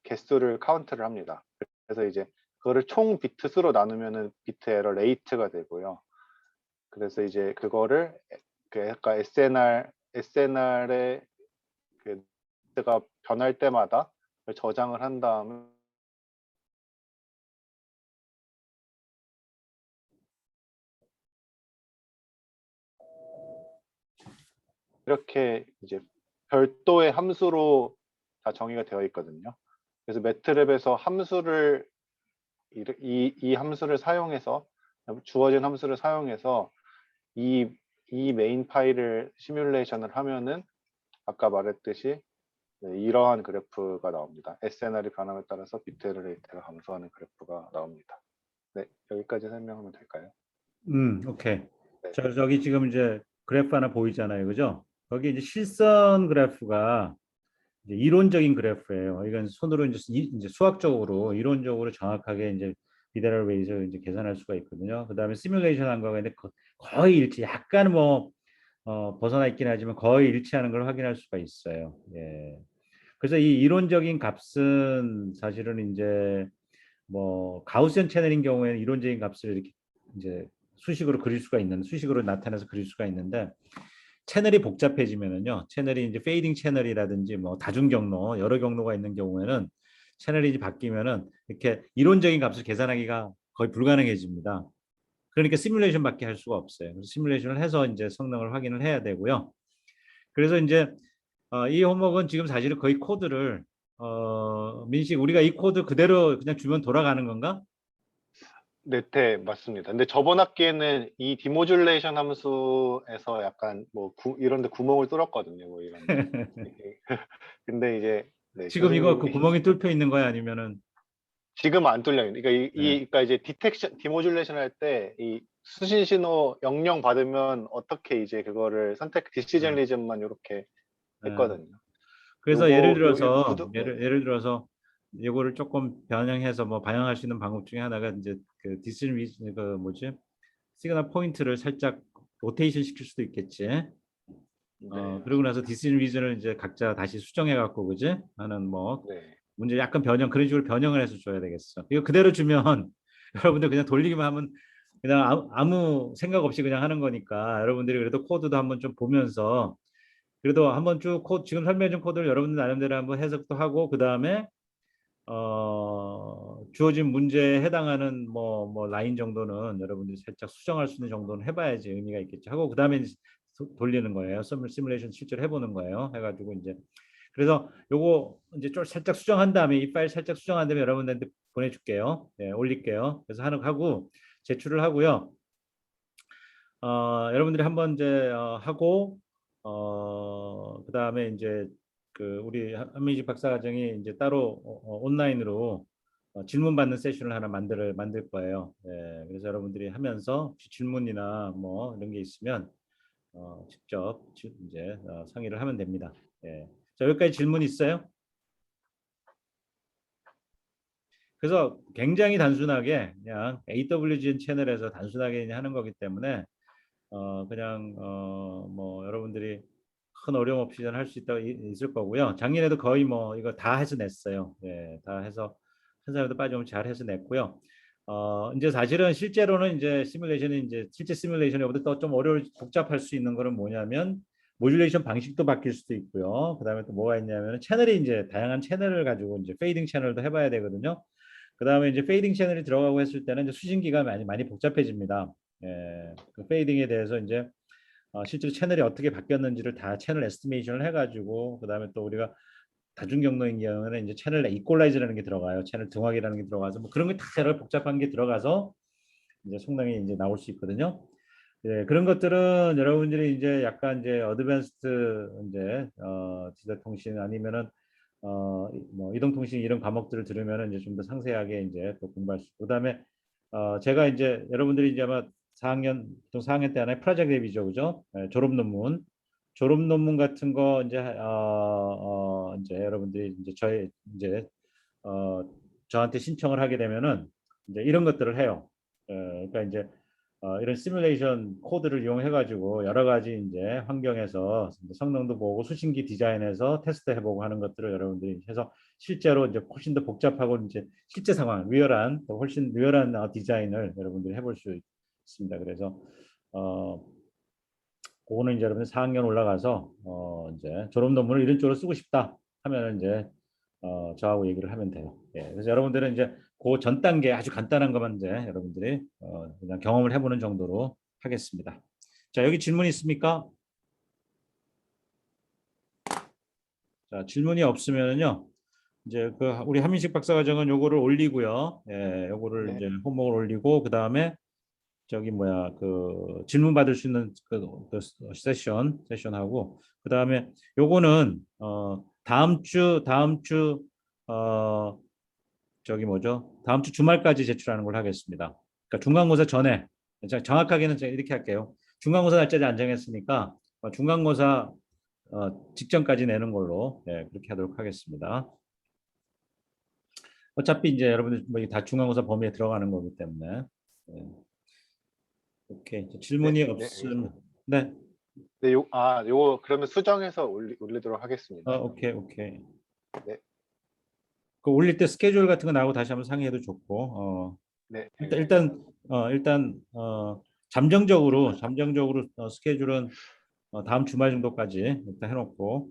개수를 카운트를 합니다. 그래서 이제 그거를 총 비트 수로 나누면은 비트 에러 레이트가 되고요. 그래서 이제 그거를 그 아까 SNR의 그 비트가 변할 때마다 저장을 한 다음에 이렇게 이제 별도의 함수로 다 정의가 되어 있거든요. 그래서 매트랩에서 이 함수를 사용해서, 주어진 함수를 사용해서 이 메인 파일을 시뮬레이션을 하면은 아까 말했듯이 이러한 그래프가 나옵니다. SNR이 변함에 따라서 비트 에러 레이트가 감소하는 그래프가 나옵니다. 네, 여기까지 설명하면 될까요? 오케이. 네. 저기 지금 이제 그래프 하나 보이잖아요, 그죠? 거기 이제 실선 그래프가 이제 이론적인 그래프예요. 이건 손으로 이제 수학적으로 이론적으로 정확하게 이제 비대랄 웨이에서 이제 계산할 수가 있거든요. 그다음에 시뮬레이션 한 거가 근데 거의 일치, 약간 뭐 벗어나 있긴 하지만 거의 일치하는 걸 확인할 수가 있어요. 예. 그래서 이 이론적인 값은 사실은 이제 뭐 가우시안 채널인 경우에는 이론적인 값을 이렇게 이제 수식으로 그릴 수가 있는, 수식으로 나타내서 그릴 수가 있는데, 채널이 복잡해지면은요, 채널이 이제 페이딩 채널이라든지 뭐 다중 경로, 여러 경로가 있는 경우에는 채널이 이제 바뀌면은 이렇게 이론적인 값을 계산하기가 거의 불가능해집니다. 그러니까 시뮬레이션밖에 할 수가 없어요. 그래서 시뮬레이션을 해서 이제 성능을 확인을 해야 되고요. 그래서 이제 이 호목은 지금 사실은 거의 코드를 민식, 우리가 이 코드 그대로 그냥 주면 돌아가는 건가? 네, 맞습니다. 근데 저번 학기에는 이 디모듈레이션 함수에서 약간 뭐 이런 데 구멍을 뚫었거든요. 뭐 이런 데. 근데 이제 네, 지금 이거 그 교수님이 구멍이 뚫혀 있는 거야, 아니면은? 지금 안 뚫려요. 그러니까 네. 그러니까 이제 디모듈레이션 할 때 이 수신 신호 00 받으면 어떻게 이제 그거를 디시전 네. 리즘만 이렇게 네. 했거든요. 그래서 예를 요 들어서 구도, 네. 예를 들어서 이거를 조금 변형해서 뭐 반영할 수 있는 방법 중에 하나가 이제 그 디스전 그 뭐지, 시그널 포인트를 살짝 로테이션 시킬 수도 있겠지. 네, 그러고 나서 맞습니다. 디스전 리전을 이제 각자 다시 수정해 갖고, 그지? 하는 뭐 네. 문제 약간 변형, 그런 식으로 변형을 해서 줘야 되겠어. 이거 그대로 주면 여러분들 그냥 돌리기만 하면 그냥 아무 생각 없이 그냥 하는 거니까, 여러분들이 그래도 코드도 한번 좀 보면서 그래도 한번 쭉 지금 설명해 준 코드를 여러분들 나름대로 한번 해석도 하고, 그 다음에 주어진 문제에 해당하는 뭐 라인 정도는 여러분들이 살짝 수정할 수 있는 정도는 해봐야지 의미가 있겠죠 하고, 그 다음에 돌리는 거예요. 시뮬레이션 실제로 해보는 거예요. 해가지고 이제 그래서 요거 이제 좀 살짝 수정한 다음에, 이 파일 살짝 수정한 다음에 여러분들한테 보내줄게요. 네, 올릴게요. 그래서 하고 제출을 하고요. 여러분들이 한번 이제 하고 그다음에 이제 그 우리 한민식 박사과정이 이제 따로 온라인으로 질문 받는 세션을 하나 만들 거예요. 예, 그래서 여러분들이 하면서 질문이나 뭐 이런 게 있으면 직접 이제 상의를 하면 됩니다. 예. 자, 여기까지 질문 있어요? 그래서 굉장히 단순하게 그냥 AWGN 채널에서 단순하게 그냥 하는 거기 때문에 그냥 뭐 여러분들이 큰 어려움 없이 할 수 있다고 있을 거고요. 작년에도 거의 뭐 이거 다 해서 냈어요. 예, 다 해서 한 사람도 빠짐없이 잘 해서 냈고요. 이제 사실은 실제로는 이제 시뮬레이션이 이제 실제 시뮬레이션보다 또 좀 복잡할 수 있는 거는 뭐냐면 모듈레이션 방식도 바뀔 수도 있고요. 그다음에 또 뭐가 있냐면 채널이 이제 다양한 채널을 가지고 이제 페이딩 채널도 해봐야 되거든요. 그다음에 이제 페이딩 채널이 들어가고 했을 때는 이제 수신기가 많이 복잡해집니다. 예, 그 페이딩에 대해서 이제 실제로 채널이 어떻게 바뀌었는지를 다 채널 에스티메이션을 해가지고 그다음에 또 우리가 다중 경로인 경우에는 이제 채널 이퀄라이저라는 게 들어가요. 채널 등화기라는 게 들어가서 뭐 그런 게 다 여러 복잡한 게 들어가서 이제 성능이 이제 나올 수 있거든요. 예, 그런 것들은 여러분들이 이제 약간 이제 어드밴스드 이제 디지털 통신 아니면은 뭐 이동통신 이런 과목들을 들으면은 이제 좀 더 상세하게 이제 또 공부할 수 있고 그다음에 제가 이제 여러분들이 이제 아마 4학년 보통 4학년 때 하나의 프로젝트 대비죠, 그죠? 예, 졸업 논문 같은 거 이제 여러분들이 이제 이제 어, 저한테 신청을 하게 되면은 이제 이런 것들을 해요. 그러니까 이제 이런 시뮬레이션 코드를 이용해 가지고 여러 가지 이제 환경에서 성능도 보고 수신기 디자인해서 테스트 해보고 하는 것들을 여러분들이 해서 실제로 이제 훨씬 더 복잡하고 이제 실제 상황 리얼한 훨씬 리얼한 디자인을 여러분들이 해볼 수 있습니다. 그래서 그거는 이제 여러분 4학년 올라가서 이제 졸업 논문을 이런 쪽으로 쓰고 싶다 하면 이제 저하고 얘기를 하면 돼요. 예, 그래서 여러분들은 이제 그 전 단계 아주 간단한 것만 이제 여러분들이 그냥 경험을 해보는 정도로 하겠습니다. 자, 여기 질문 있습니까? 자, 질문이 없으면요. 이제 그 우리 한민식 박사과정은 요거를 올리고요. 예, 요거를 네. 이제 홈워크를 올리고 그 다음에 저기 뭐야 그 질문 받을 수 있는 그 세션하고 그 다음에 요거는 다음 주 저기 뭐죠 다음 주 주말까지 제출하는 걸 하겠습니다. 그러니까 중간고사 전에 정확하게는 제가 이렇게 할게요. 중간고사 날짜를 안 정했으니까 중간고사 직전까지 내는 걸로 그렇게 하도록 하겠습니다. 어차피 이제 여러분들 뭐다 중간고사 범위에 들어가는 거기 때문에. 오케이. 네, 질문이 네, 없음. 알겠습니다. 네. 네, 요거 그러면 수정해서 올리도록 하겠습니다. 오케이, 오케이. 네, 그 올릴 때 스케줄 같은 거 나오고 다시 한번 상의해도 좋고. 네, 일단 알겠습니다. 잠정적으로 스케줄은 다음 주말 정도까지 일단 해놓고.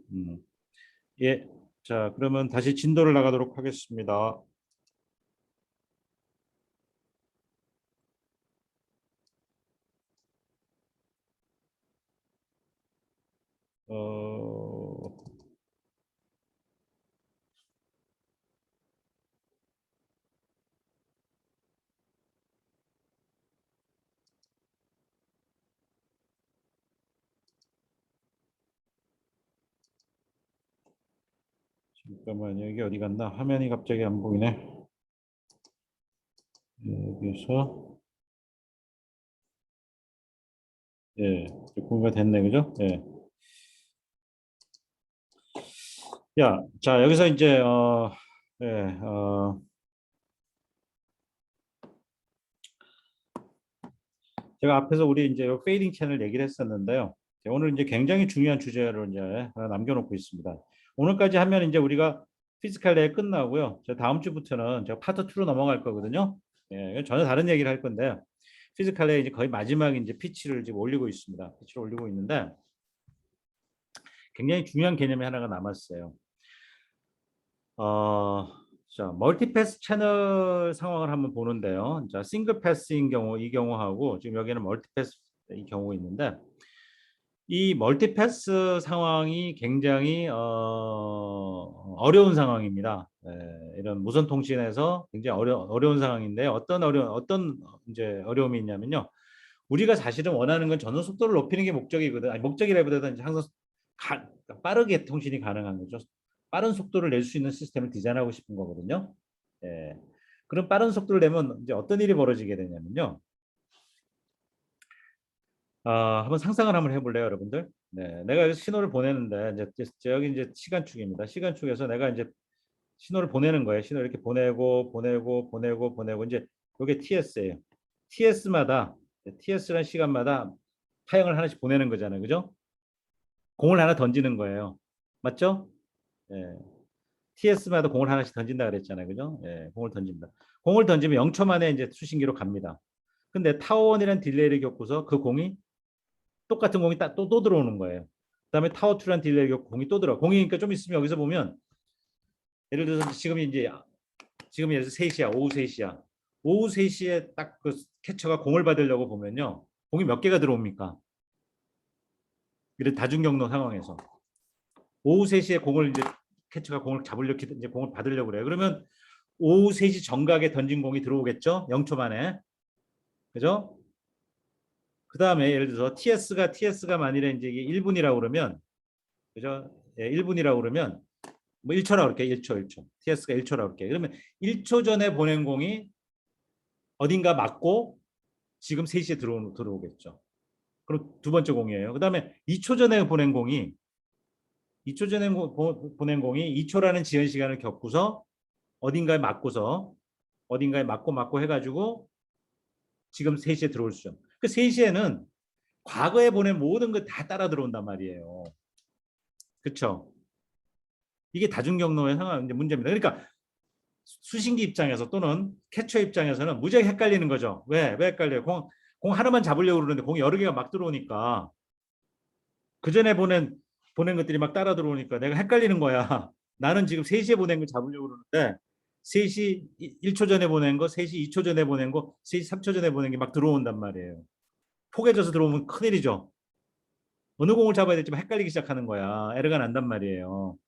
예. 자, 그러면 다시 진도를 나가도록 하겠습니다. 어, 잠깐만요. 여기 어디 갔나? 화면이 갑자기 안 보이네. 여기서 예, 공유가 됐네, 그죠? 예. 야, 자 여기서 이제 예, 제가 앞에서 우리 이제 페이딩 채널 얘기를 했었는데요. 오늘 이제 굉장히 중요한 주제를 이제 하나 남겨놓고 있습니다. 오늘까지 하면 이제 우리가 피지컬 대회 끝나고요. 저 다음 주부터는 제가 파트 2로 넘어갈 거거든요. 예, 전혀 다른 얘기를 할 건데요. 피지컬 대회 이제 거의 마지막 이제 피치를 지금 올리고 있습니다. 피치를 올리고 있는데 굉장히 중요한 개념이 하나가 남았어요. 자, 멀티패스 채널 상황을 한번 보는데요. 자, 싱글 패스인 경우 이 경우하고 지금 여기는 멀티패스 이 경우 있는데 이 멀티패스 상황이 굉장히 어려운 상황입니다. 이런 무선 통신에서 굉장히 어려운 상황인데 어떤 이제 어려움이 있냐면요. 우리가 사실은 원하는 건 전원 속도를 높이는 게 목적이거든. 아니, 목적이라기보다는 이제 항상 빠르게 통신이 가능한 거죠. 빠른 속도를 낼 수 있는 시스템을 디자인하고 싶은 거거든요. 예. 그런 빠른 속도를 내면 이제 어떤 일이 벌어지게 되냐면요. 한번 상상을 한번 해볼래요, 여러분들? 네, 내가 신호를 보내는데 이제 여기 이제 시간축입니다. 시간축에서 내가 이제 신호를 보내는 거예요. 신호 이렇게 보내고 이제 이게 TS예요. TS라는 시간마다 파형을 하나씩 보내는 거잖아요, 그죠? 공을 하나 던지는 거예요. 맞죠? 예. TS마다 공을 하나씩 던진다 그랬잖아요. 그죠? 예, 공을 던집니다. 공을 던지면 0초 만에 이제 수신기로 갑니다. 근데 타원이라는 딜레이를 겪고서 그 공이 똑같은 공이 또 들어오는 거예요. 그다음에 타워 2라는 딜레이 공이 또 들어. 공이니까 좀 있으면 여기서 보면 예를 들어서 지금 예를 들어서 3시야. 오후 3시야. 오후 3시에 딱 그 캐쳐가 공을 받으려고 보면요. 공이 몇 개가 들어옵니까? 이런 다중 경로 상황에서 오후 3시에 공을 이제 캐쳐가 공을 잡으려고 이제 공을 받으려고 그래요. 그러면 오후 3시 정각에 던진 공이 들어오겠죠? 0초 만에. 그죠? 그다음에 예를 들어서 TS가 만일에 이제 이게 1분이라고 그러면 그죠? 예, 1분이라고 그러면 뭐 1초라고 그럴게. 1초. TS가 1초라고 그럴게. 그러면 1초 전에 보낸 공이 어딘가 맞고 지금 3시에 들어오겠죠. 그럼 두 번째 공이에요. 그다음에 2초 전에 보낸 공이 2초 전에 보낸 공이 2초라는 지연 시간을 겪고서 어딘가에 맞고 해가지고 지금 3시에 들어올 수죠. 그 3시에는 과거에 보낸 모든 것 다 따라 들어온단 말이에요. 그렇죠? 이게 다중경로의 상황 이제 문제입니다. 그러니까 수신기 입장에서 또는 캐쳐 입장에서는 무지하게 헷갈리는 거죠. 왜 헷갈려요? 공 하나만 잡으려고 그러는데 공이 여러 개가 막 들어오니까 그 전에 보낸 것들이 막 따라 들어오니까 내가 헷갈리는 거야. 나는 지금 3시에 보낸 걸 잡으려고 그러는데 3시 1초 전에 보낸 거, 3시 2초 전에 보낸 거, 3시 3초 전에 보낸 게 막 들어온단 말이에요. 포개져서 들어오면 큰일이죠. 어느 공을 잡아야 될지 헷갈리기 시작하는 거야. 에러가 난단 말이에요.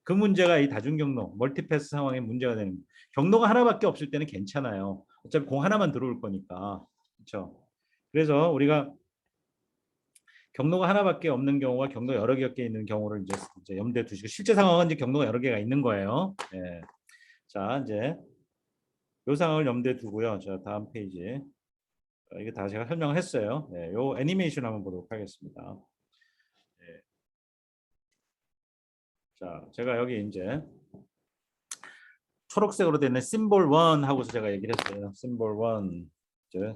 그 문제가 이 다중경로, 멀티패스 상황에 문제가 되는 거예요. 경로가 하나밖에 없을 때는 괜찮아요. 어차피 공 하나만 들어올 거니까. 그렇죠? 그래서 우리가 경로가 하나밖에 없는 경우와 경로 여러 개 있는 경우를 이제 염두에 두시고 실제 상황은 이제 경로가 여러 개가 있는 거예요. 예. 자, 이제 이 상황을 염두에 두고요. 자, 다음 페이지. 이게 다 제가 설명을 했어요. 예, 요 애니메이션 한번 보도록 하겠습니다. 예. 자, 제가 여기 이제 초록색으로 되는 심볼 1 하고서 제가 얘기를 했어요. 심볼 1.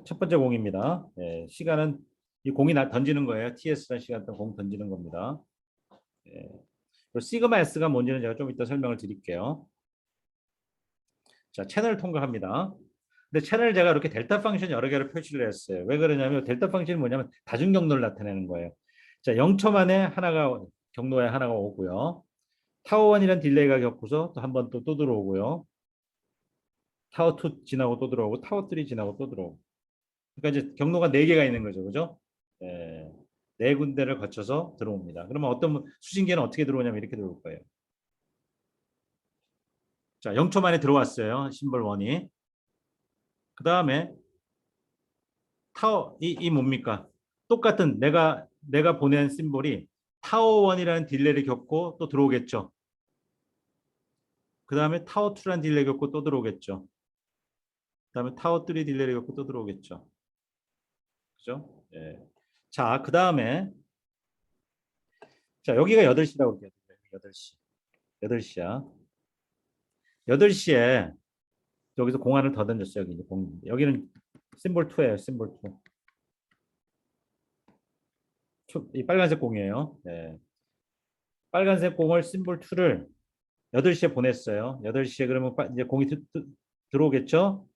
첫 번째 공입니다. 예, 시간은 이 공이 던지는 거예요. TS라는 시간 동안 공 던지는 겁니다. 예. 시그마 S가 뭔지는 제가 좀 이따 설명을 드릴게요. 자, 채널을 통과합니다. 근데 채널을 제가 이렇게 델타 펑션 여러 개를 표시를 했어요. 왜 그러냐면 델타 펑션이 뭐냐면 다중 경로를 나타내는 거예요. 자, 0초 만에 경로에 하나가 오고요. 타워 1이라는 딜레이가 겪고서 또 한 번 또 들어오고요. 타워 2 지나고 또 들어오고 타워 3 지나고 또 들어오고. 그러니까 이제 경로가 4개가 있는 거죠. 그죠? 예, 4군데를 거쳐서 들어옵니다. 그러면 어떤 수신기는 어떻게 들어오냐면 이렇게 들어올 거예요. 자, 0초 만에 들어왔어요. 심벌 1이. 그 다음에 이 뭡니까? 똑같은 내가 보낸 심볼이 타워 1이라는 딜레이를 겪고 또 들어오겠죠. 그 다음에 타워 2라는 딜레이 겪고 또 들어오겠죠. 그 다음에 타워 3 딜레이 겪고 또 들어오겠죠. 그죠? 예. 자, 그 다음에 자, 여기가 8시라고 볼게요. 8시. 8시야. 8시에 여기서 공안을 더 던졌어요. 여기는 심볼 2예요. 심볼 2. 이 빨간색 공이에요. 네. 빨간색 공을 심볼 2를 8시에 보냈어요. 8시에 그러면 이제 공이 들어오겠죠?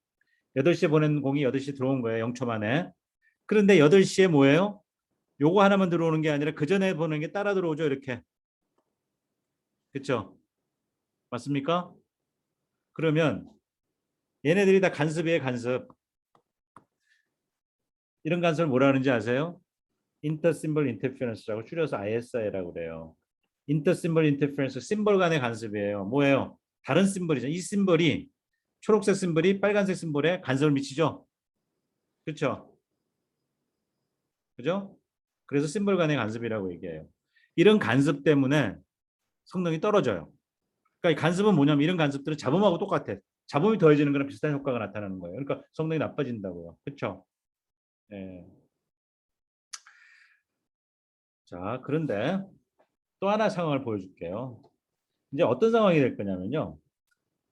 8시에 보낸 공이 8시에 들어온 거예요. 0초 만에. 그런데 8시에 뭐예요? 요거 하나만 들어오는 게 아니라 그 전에 보낸 게 따라 들어오죠. 이렇게. 그렇죠? 맞습니까? 그러면 얘네들이 다 간섭이에요. 간섭. 이런 간섭을 뭐라 하는지 아세요? 인터심벌 인터페런스라고 줄여서 ISI라고 그래요. 인터심벌 인터페런스, 심벌 간의 간섭이에요. 뭐예요? 다른 심벌이죠. 이 심벌이 초록색 심벌이 빨간색 심벌에 간섭을 미치죠. 그렇죠? 그죠? 그래서 심벌 간의 간섭이라고 얘기해요. 이런 간섭 때문에 성능이 떨어져요. 그러니까 이 간섭은 뭐냐면 이런 간섭들은 잡음하고 똑같아. 잡음이 더해지는 거랑 비슷한 효과가 나타나는 거예요. 그러니까 성능이 나빠진다고요. 그렇죠? 예. 자, 그런데 또 하나 상황을 보여줄게요. 이제 어떤 상황이 될 거냐면요.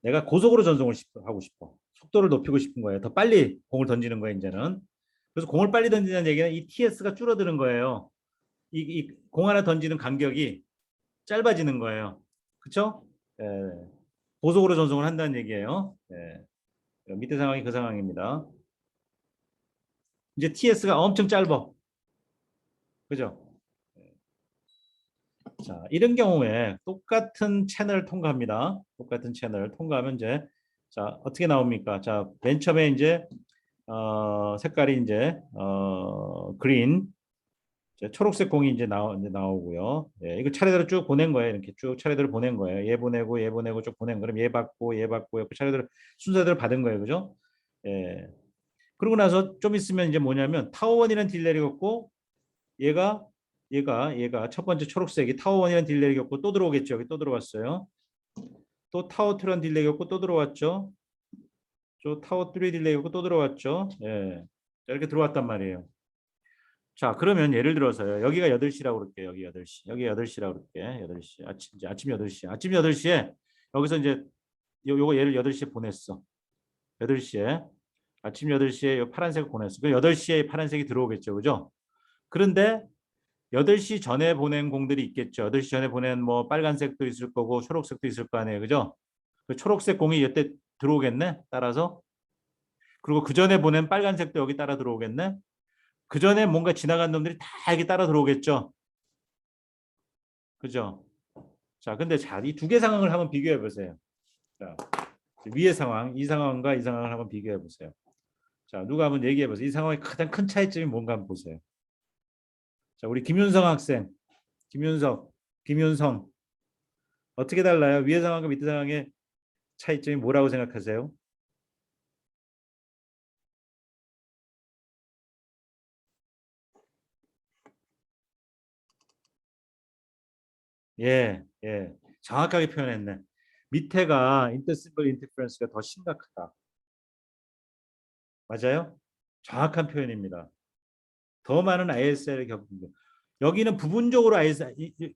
내가 고속으로 전송을 하고 싶어. 속도를 높이고 싶은 거예요. 더 빨리 공을 던지는 거예요, 이제는. 그래서 공을 빨리 던지는 얘기는 이 TS가 줄어드는 거예요. 이 공 하나 던지는 간격이 짧아지는 거예요. 그렇죠? 예, 고속으로 전송을 한다는 얘기예요. 예, 밑에 상황이 그 상황입니다. 이제 TS가 엄청 짧아. 그죠? 자, 이런 경우에 똑같은 채널을 통과합니다. 똑같은 채널을 통과하면 이제 자, 어떻게 나옵니까? 자, 맨 처음에 이제 색깔이 이제 그린, 이제 초록색 공이 이제 나오고요. 예, 이거 차례대로 쭉 보낸 거예요. 이렇게 쭉 차례대로 보낸 거예요. 얘 보내고 쭉 보낸 거. 그럼 얘 받고 이렇게 차례대로 순서대로 받은 거예요. 그죠? 예. 그러고 나서 좀 있으면 이제 뭐냐면 타워1이라는 딜레이 겪고 얘가 얘가 첫 번째 초록색이 타워1이라는 딜레이 겪고 또 들어오겠죠. 여기 또 들어왔어요. 또 타워2라는 딜레이 겪고 또 들어왔죠. 저 타워3 딜레이 겪고 또 들어왔죠. 예. 자, 이렇게 들어왔단 말이에요. 자, 그러면 예를 들어서요. 여기가 8시라고 그럴게요. 여기 8시. 여기 8시라고 그럴게. 8시. 아침 8시. 아침 8시에 여기서 이제 요거 얘를 8시에 보냈어. 8시에. 아침 8시에 요 파란색을 보냈어. 그 8시에 파란색이 들어오겠죠. 그죠? 그런데 8시 전에 보낸 공들이 있겠죠. 8시 전에 보낸 뭐 빨간색도 있을 거고 초록색도 있을 거 아니에요. 그죠? 그 초록색 공이 이때 들어오겠네. 따라서. 그리고 그 전에 보낸 빨간색도 여기 따라 들어오겠네. 그 전에 뭔가 지나간 놈들이 다 여기 따라 들어오겠죠. 그죠? 자, 근데 자, 이 두 개 상황을 한번 비교해 보세요. 자, 위의 상황, 이 상황과 이 상황을 한번 비교해 보세요. 자, 누가 한번 얘기해 보세요. 이 상황의 가장 큰 차이점이 뭔가 한번 보세요. 자, 우리 김윤성 학생, 김윤성 어떻게 달라요? 위의 상황과 밑의 상황의 차이점이 뭐라고 생각하세요? 예, 예, 정확하게 표현했네. 밑에가 인터시블 인터ference가 더 심각하다. 맞아요? 정확한 표현입니다. 더 많은 ISL을 겪습니다. 여기는 부분적으로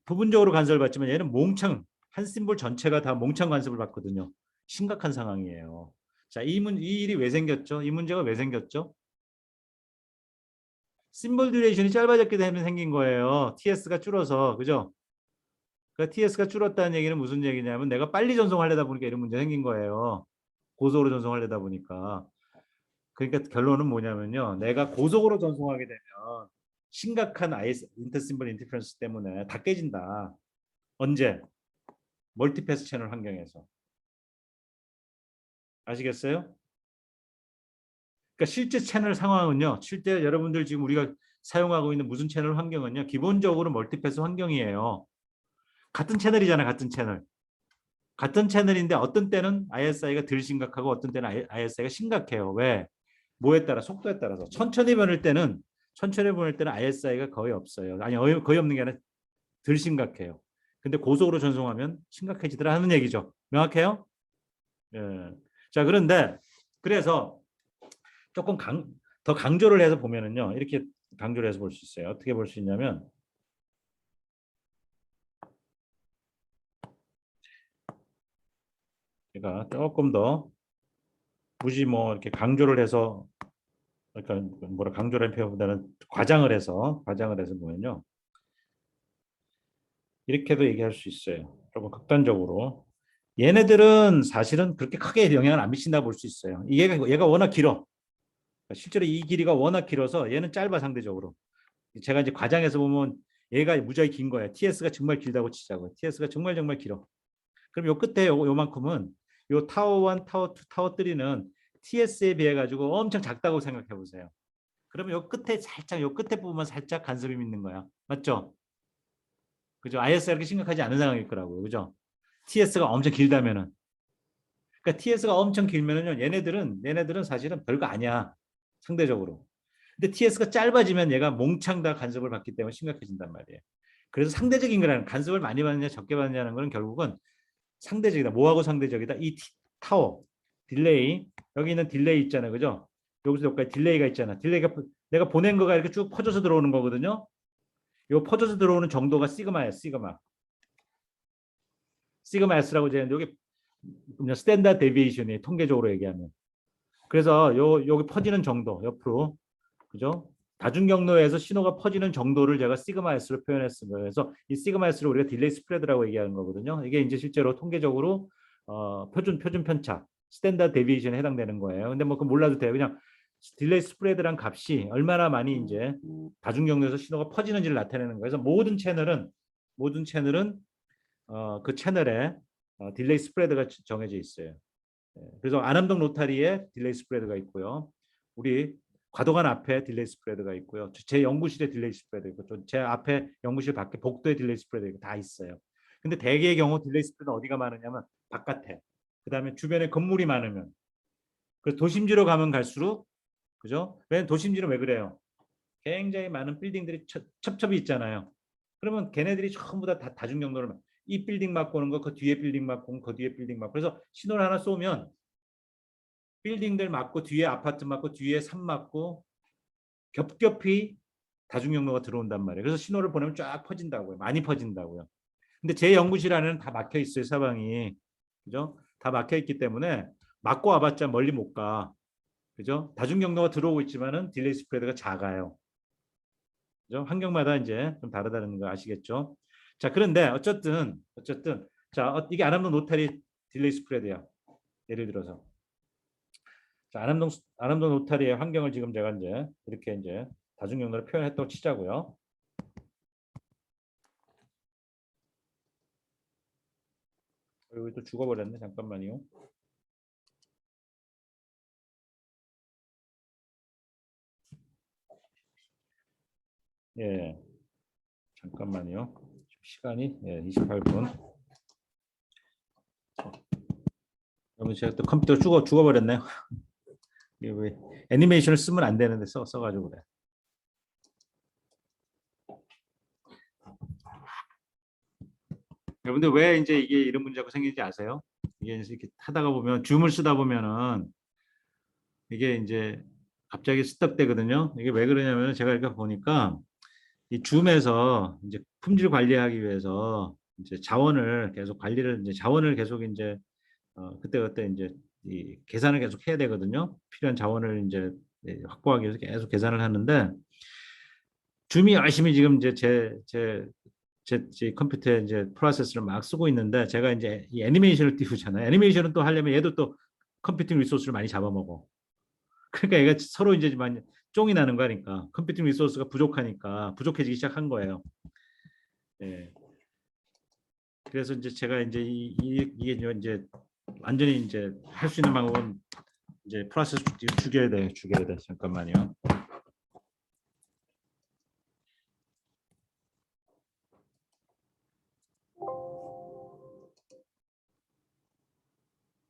부분적으로 간섭을 받지만 얘는 몽창 한 심볼 전체가 다 몽창 간섭을 받거든요. 심각한 상황이에요. 자, 이 일이 왜 생겼죠? 이 문제가 왜 생겼죠? 심볼 듀레이션이 짧아졌기 때문에 생긴 거예요. TS가 줄어서. 그죠? 그러니까 TS가 줄었다는 얘기는 무슨 얘기냐면 내가 빨리 전송하려다 보니까 이런 문제 생긴 거예요. 고속으로 전송하려다 보니까. 그러니까 결론은 뭐냐면요. 내가 고속으로 전송하게 되면 심각한 인터심벌 인터ference 때문에 다 깨진다. 언제? 멀티패스 채널 환경에서. 아시겠어요? 그러니까 실제 채널 상황은요. 실제 여러분들 지금 우리가 사용하고 있는 무슨 채널 환경은요. 기본적으로 멀티패스 환경이에요. 같은 채널이잖아. 같은 채널. 같은 채널인데 어떤 때는 ISI가 덜 심각하고 어떤 때는 ISI가 심각해요. 왜? 뭐에 따라 속도에 따라서 천천히 보낼 때는 ISI가 거의 없어요. 아니 거의 없는 게 아니라 덜 심각해요. 근데 고속으로 전송하면 심각해지더라 하는 얘기죠. 명확해요? 예. 자, 그런데 그래서 조금 더 강조를 해서 보면은요. 이렇게 강조를 해서 볼 수 있어요. 어떻게 볼 수 있냐면 제가 조금 더 굳이 뭐 이렇게 강조를 해서 그러니까 뭐라 강조라는 표현보다는 과장을 해서 보면요. 이렇게도 얘기할 수 있어요. 조금 극단적으로. 얘네들은 사실은 그렇게 크게 영향을 안 미친다고 볼 수 있어요. 얘가 워낙 길어. 실제로 이 길이가 워낙 길어서 얘는 짧아 상대적으로. 제가 이제 과장해서 보면 얘가 무지하게 긴 거예요. TS가 정말 길다고 치자고요. TS가 정말 길어. 그럼 요 끝에 요만큼은 요 타워 1, 타워 2, 타워 3는 TS에 비해 가지고 엄청 작다고 생각해 보세요. 그러면 요 끝에 부분만 살짝 간섭이 있는 거야. 맞죠? 그죠? IS가 그렇게 심각하지 않은 상황일 거라고요. 그죠? TS가 엄청 길다면은. 그러니까 TS가 엄청 길면은요. 얘네들은 사실은 별거 아니야. 상대적으로. 근데 TS가 짧아지면 얘가 몽창 다 간섭을 받기 때문에 심각해진단 말이에요. 그래서 상대적인 거라는 간섭을 많이 받느냐 적게 받느냐는 거는 결국은 상대적이다. 뭐하고 상대적이다? 이 타워 딜레이 여기 있는 딜레이 있잖아요. 그죠? 여기서 여기까지 딜레이가 있잖아. 딜레이가 내가 보낸 거가 이렇게 쭉 퍼져서 들어오는 거거든요. 요 퍼져서 들어오는 정도가 시그마예요. 시그마 S라고 이제 여기 스탠다드 데비에이션이 통계적으로 얘기하면. 그래서 여기 퍼지는 정도 옆으로 그죠? 다중 경로에서 신호가 퍼지는 정도를 제가 시그마 S로 표현했습니다. 그래서 이 시그마 S를 우리가 딜레이 스프레드라고 얘기하는 거거든요. 이게 이제 실제로 통계적으로 표준 편차, 스탠다드 데비에이션에 해당되는 거예요. 근데 뭐 그건 몰라도 돼요. 그냥 딜레이 스프레드란 값이 얼마나 많이 이제 다중 경로에서 신호가 퍼지는지를 나타내는 거예요. 그래서 모든 채널은 모든 채널은 그 채널에 딜레이 스프레드가 정해져 있어요. 그래서 안암동 로타리에 딜레이 스프레드가 있고요. 우리 과도관 앞에 딜레이 스프레드가 있고요. 제 연구실에 딜레이 스프레드 있고 제 앞에 연구실 밖에 복도에 딜레이 스프레드 있고 다 있어요. 근데 대개의 경우 딜레이 스프레드 어디가 많으냐면 바깥에. 그다음에 주변에 건물이 많으면. 그래서 도심지로 가면 갈수록 그죠? 왜 도심지는 왜 그래요? 굉장히 많은 빌딩들이 첩첩이 있잖아요. 그러면 걔네들이 전부 다 다중 경로를 이 빌딩 맞고 오는 거, 그 뒤에 빌딩 맞고 오는 거, 그 뒤에 빌딩 맞고 그래서 신호를 하나 쏘면 빌딩들 맞고 뒤에 아파트 맞고 뒤에 산 맞고 겹겹이 다중 경로가 들어온단 말이에요. 그래서 신호를 보내면 쫙 퍼진다고요. 많이 퍼진다고요. 근데 제 연구실 안에는 다 막혀 있어요. 사방이. 그죠? 다 막혀 있기 때문에 맞고 와봤자 멀리 못 가. 그죠? 다중 경로가 들어오고 있지만은 딜레이 스프레드가 작아요. 그죠? 환경마다 이제 좀 다르다는 거 아시겠죠? 자, 그런데 어쨌든 자, 이게 안암동 노타리 딜레이 스프레드야. 예를 들어서 자, 안암동 노타리의 환경을 지금 제가 이제 이렇게 이제 다중 경로를 표현했다고 치자고요. 여기 또 죽어버렸네. 잠깐만요. 예, 잠깐만요. 시간이 28분. 그러면 제가 또 컴퓨터 죽어버렸네요. 이게 왜 애니메이션을 쓰면 안 되는데 써가지고 그래. 여러분들 왜 이제 이게 이런 문제가 생기는지 아세요? 이게 이렇게 하다가 보면 줌을 쓰다 보면은 이게 이제 갑자기 스톱되거든요. 이게 왜 그러냐면 제가 이렇게 보니까 이 줌에서 이제 품질 관리하기 위해서 이제 자원을 계속 관리를 이제 자원을 계속 이제 그때 이제 이 계산을 계속 해야 되거든요. 필요한 자원을 이제 확보하기 위해서 계속 계산을 하는데 줌이 열심히 지금 이제 제 컴퓨터에 이제 프로세스를 막 쓰고 있는데 제가 이제 이 애니메이션을 띄우잖아요. 애니메이션은 또 하려면 얘도 또 컴퓨팅 리소스를 많이 잡아먹어. 그러니까 얘가 서로 이제 많이 쫑이 나는 거니까 컴퓨팅 리소스가 부족하니까 부족해지기 시작한 거예요. 예. 그래서 이제 제가 이제 이게 이제 완전히 이제 할 수 있는 방법은 이제 프로세스 죽여야 돼, 죽여야 돼. 잠깐만요.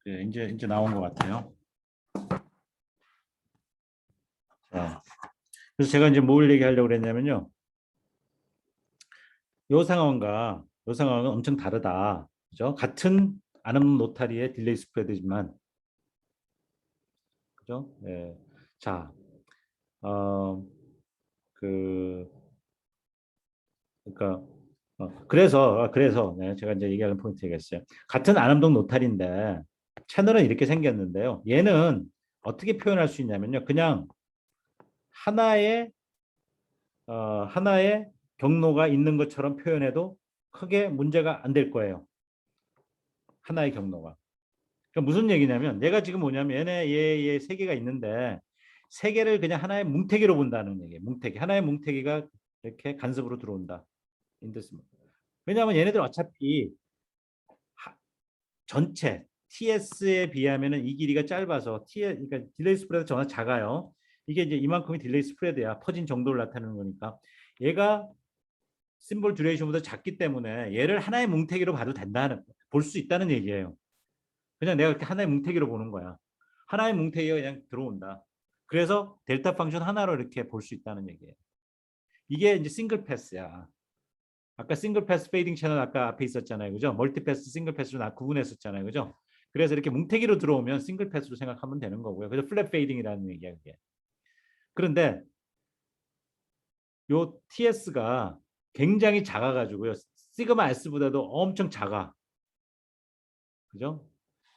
예, 이제 나온 것 같아요. 자, 그래서 제가 이제 뭘 얘기하려고 그랬냐면요. 요 상황은 엄청 다르다. 그죠? 같은 아름 노타리의 딜레이 스프레드지만, 그죠? 예. 자, 어, 그, 그러니까, 그래서 네, 제가 이제 얘기하는 포인트 얘기했어요. 같은 안암동 노탈인데 채널은 이렇게 생겼는데요. 얘는 어떻게 표현할 수 있냐면요. 그냥 하나의 하나의 경로가 있는 것처럼 표현해도 크게 문제가 안 될 거예요. 하나의 경로가. 그러니까 무슨 얘기냐면 얘가 지금 뭐냐면 얘 세 개가 있는데 세 개를 그냥 하나의 뭉태기로 본다는 얘기예요. 뭉태기. 하나의 뭉태기가 이렇게 간섭으로 들어온다. 인데스. 왜냐하면 얘네들 어차피 전체 TS에 비하면은 이 길이가 짧아서 그러니까 딜레이 스프레드 전화 작아요. 이게 이제 이만큼이 딜레이 스프레드야. 퍼진 정도를 나타내는 거니까. 얘가 심볼 듀레이션보다 작기 때문에 얘를 하나의 뭉태기로 봐도 된다는 볼 수 있다는 얘기예요. 그냥 내가 이렇게 하나의 뭉태기로 보는 거야. 하나의 뭉태기가 그냥 들어온다. 그래서 델타 펑션 하나로 이렇게 볼 수 있다는 얘기예요. 이게 이제 싱글 패스야. 아까 싱글 패스 페이딩 채널 아까 앞에 있었잖아요. 그죠? 멀티 패스, 싱글 패스로 구분했었잖아요. 그죠? 그래서 이렇게 뭉태기로 들어오면 싱글 패스로 생각하면 되는 거고요. 그래서 플랫 페이딩이라는 얘기야, 그게. 그런데 요 TS가 굉장히 작아가지고요. 시그마 S보다도 엄청 작아. 그죠?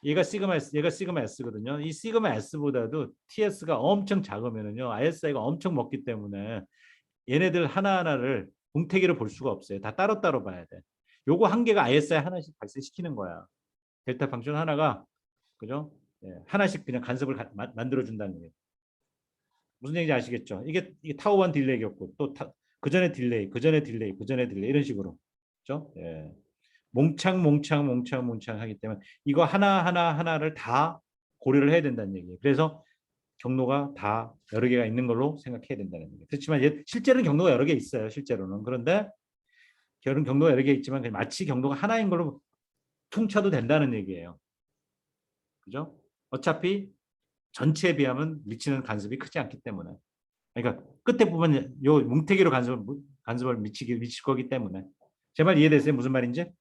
얘가 시그마 S거든요. 이 시그마 S보다도 TS가 엄청 작으면은요. ISI가 엄청 먹기 때문에 얘네들 하나하나를 뭉태기로 볼 수가 없어요. 다 따로따로 봐야 돼. 요거 한 개가 ISI 하나씩 발생시키는 거야. 델타 펑션 하나가 그죠? 예, 하나씩 그냥 간섭을 만들어 준다는 거예요. 무슨 얘기인지 아시겠죠? 이게 타워 1 딜레이였고 또 그 전에 딜레이, 그 전에 딜레이, 그 전에 딜레이 이런 식으로. 그렇죠? 예. 몽창 하기 때문에 이거 하나를 다 고려를 해야 된다는 얘기예요. 그래서 경로가 다 여러 개가 있는 걸로 생각해야 된다는 얘기예요. 그렇지만 실제로는 경로가 여러 개 있어요. 실제로는. 그런데 결은 경로가 여러 개 있지만 마치 경로가 하나인 걸로 퉁쳐도 된다는 얘기예요. 그죠? 어차피 전체에 비하면 미치는 간섭이 크지 않기 때문에. 그러니까 끝에 보면 요 뭉태기로 간섭을 미칠 거기 때문에. 제 말 이해되세요? 무슨 말인지?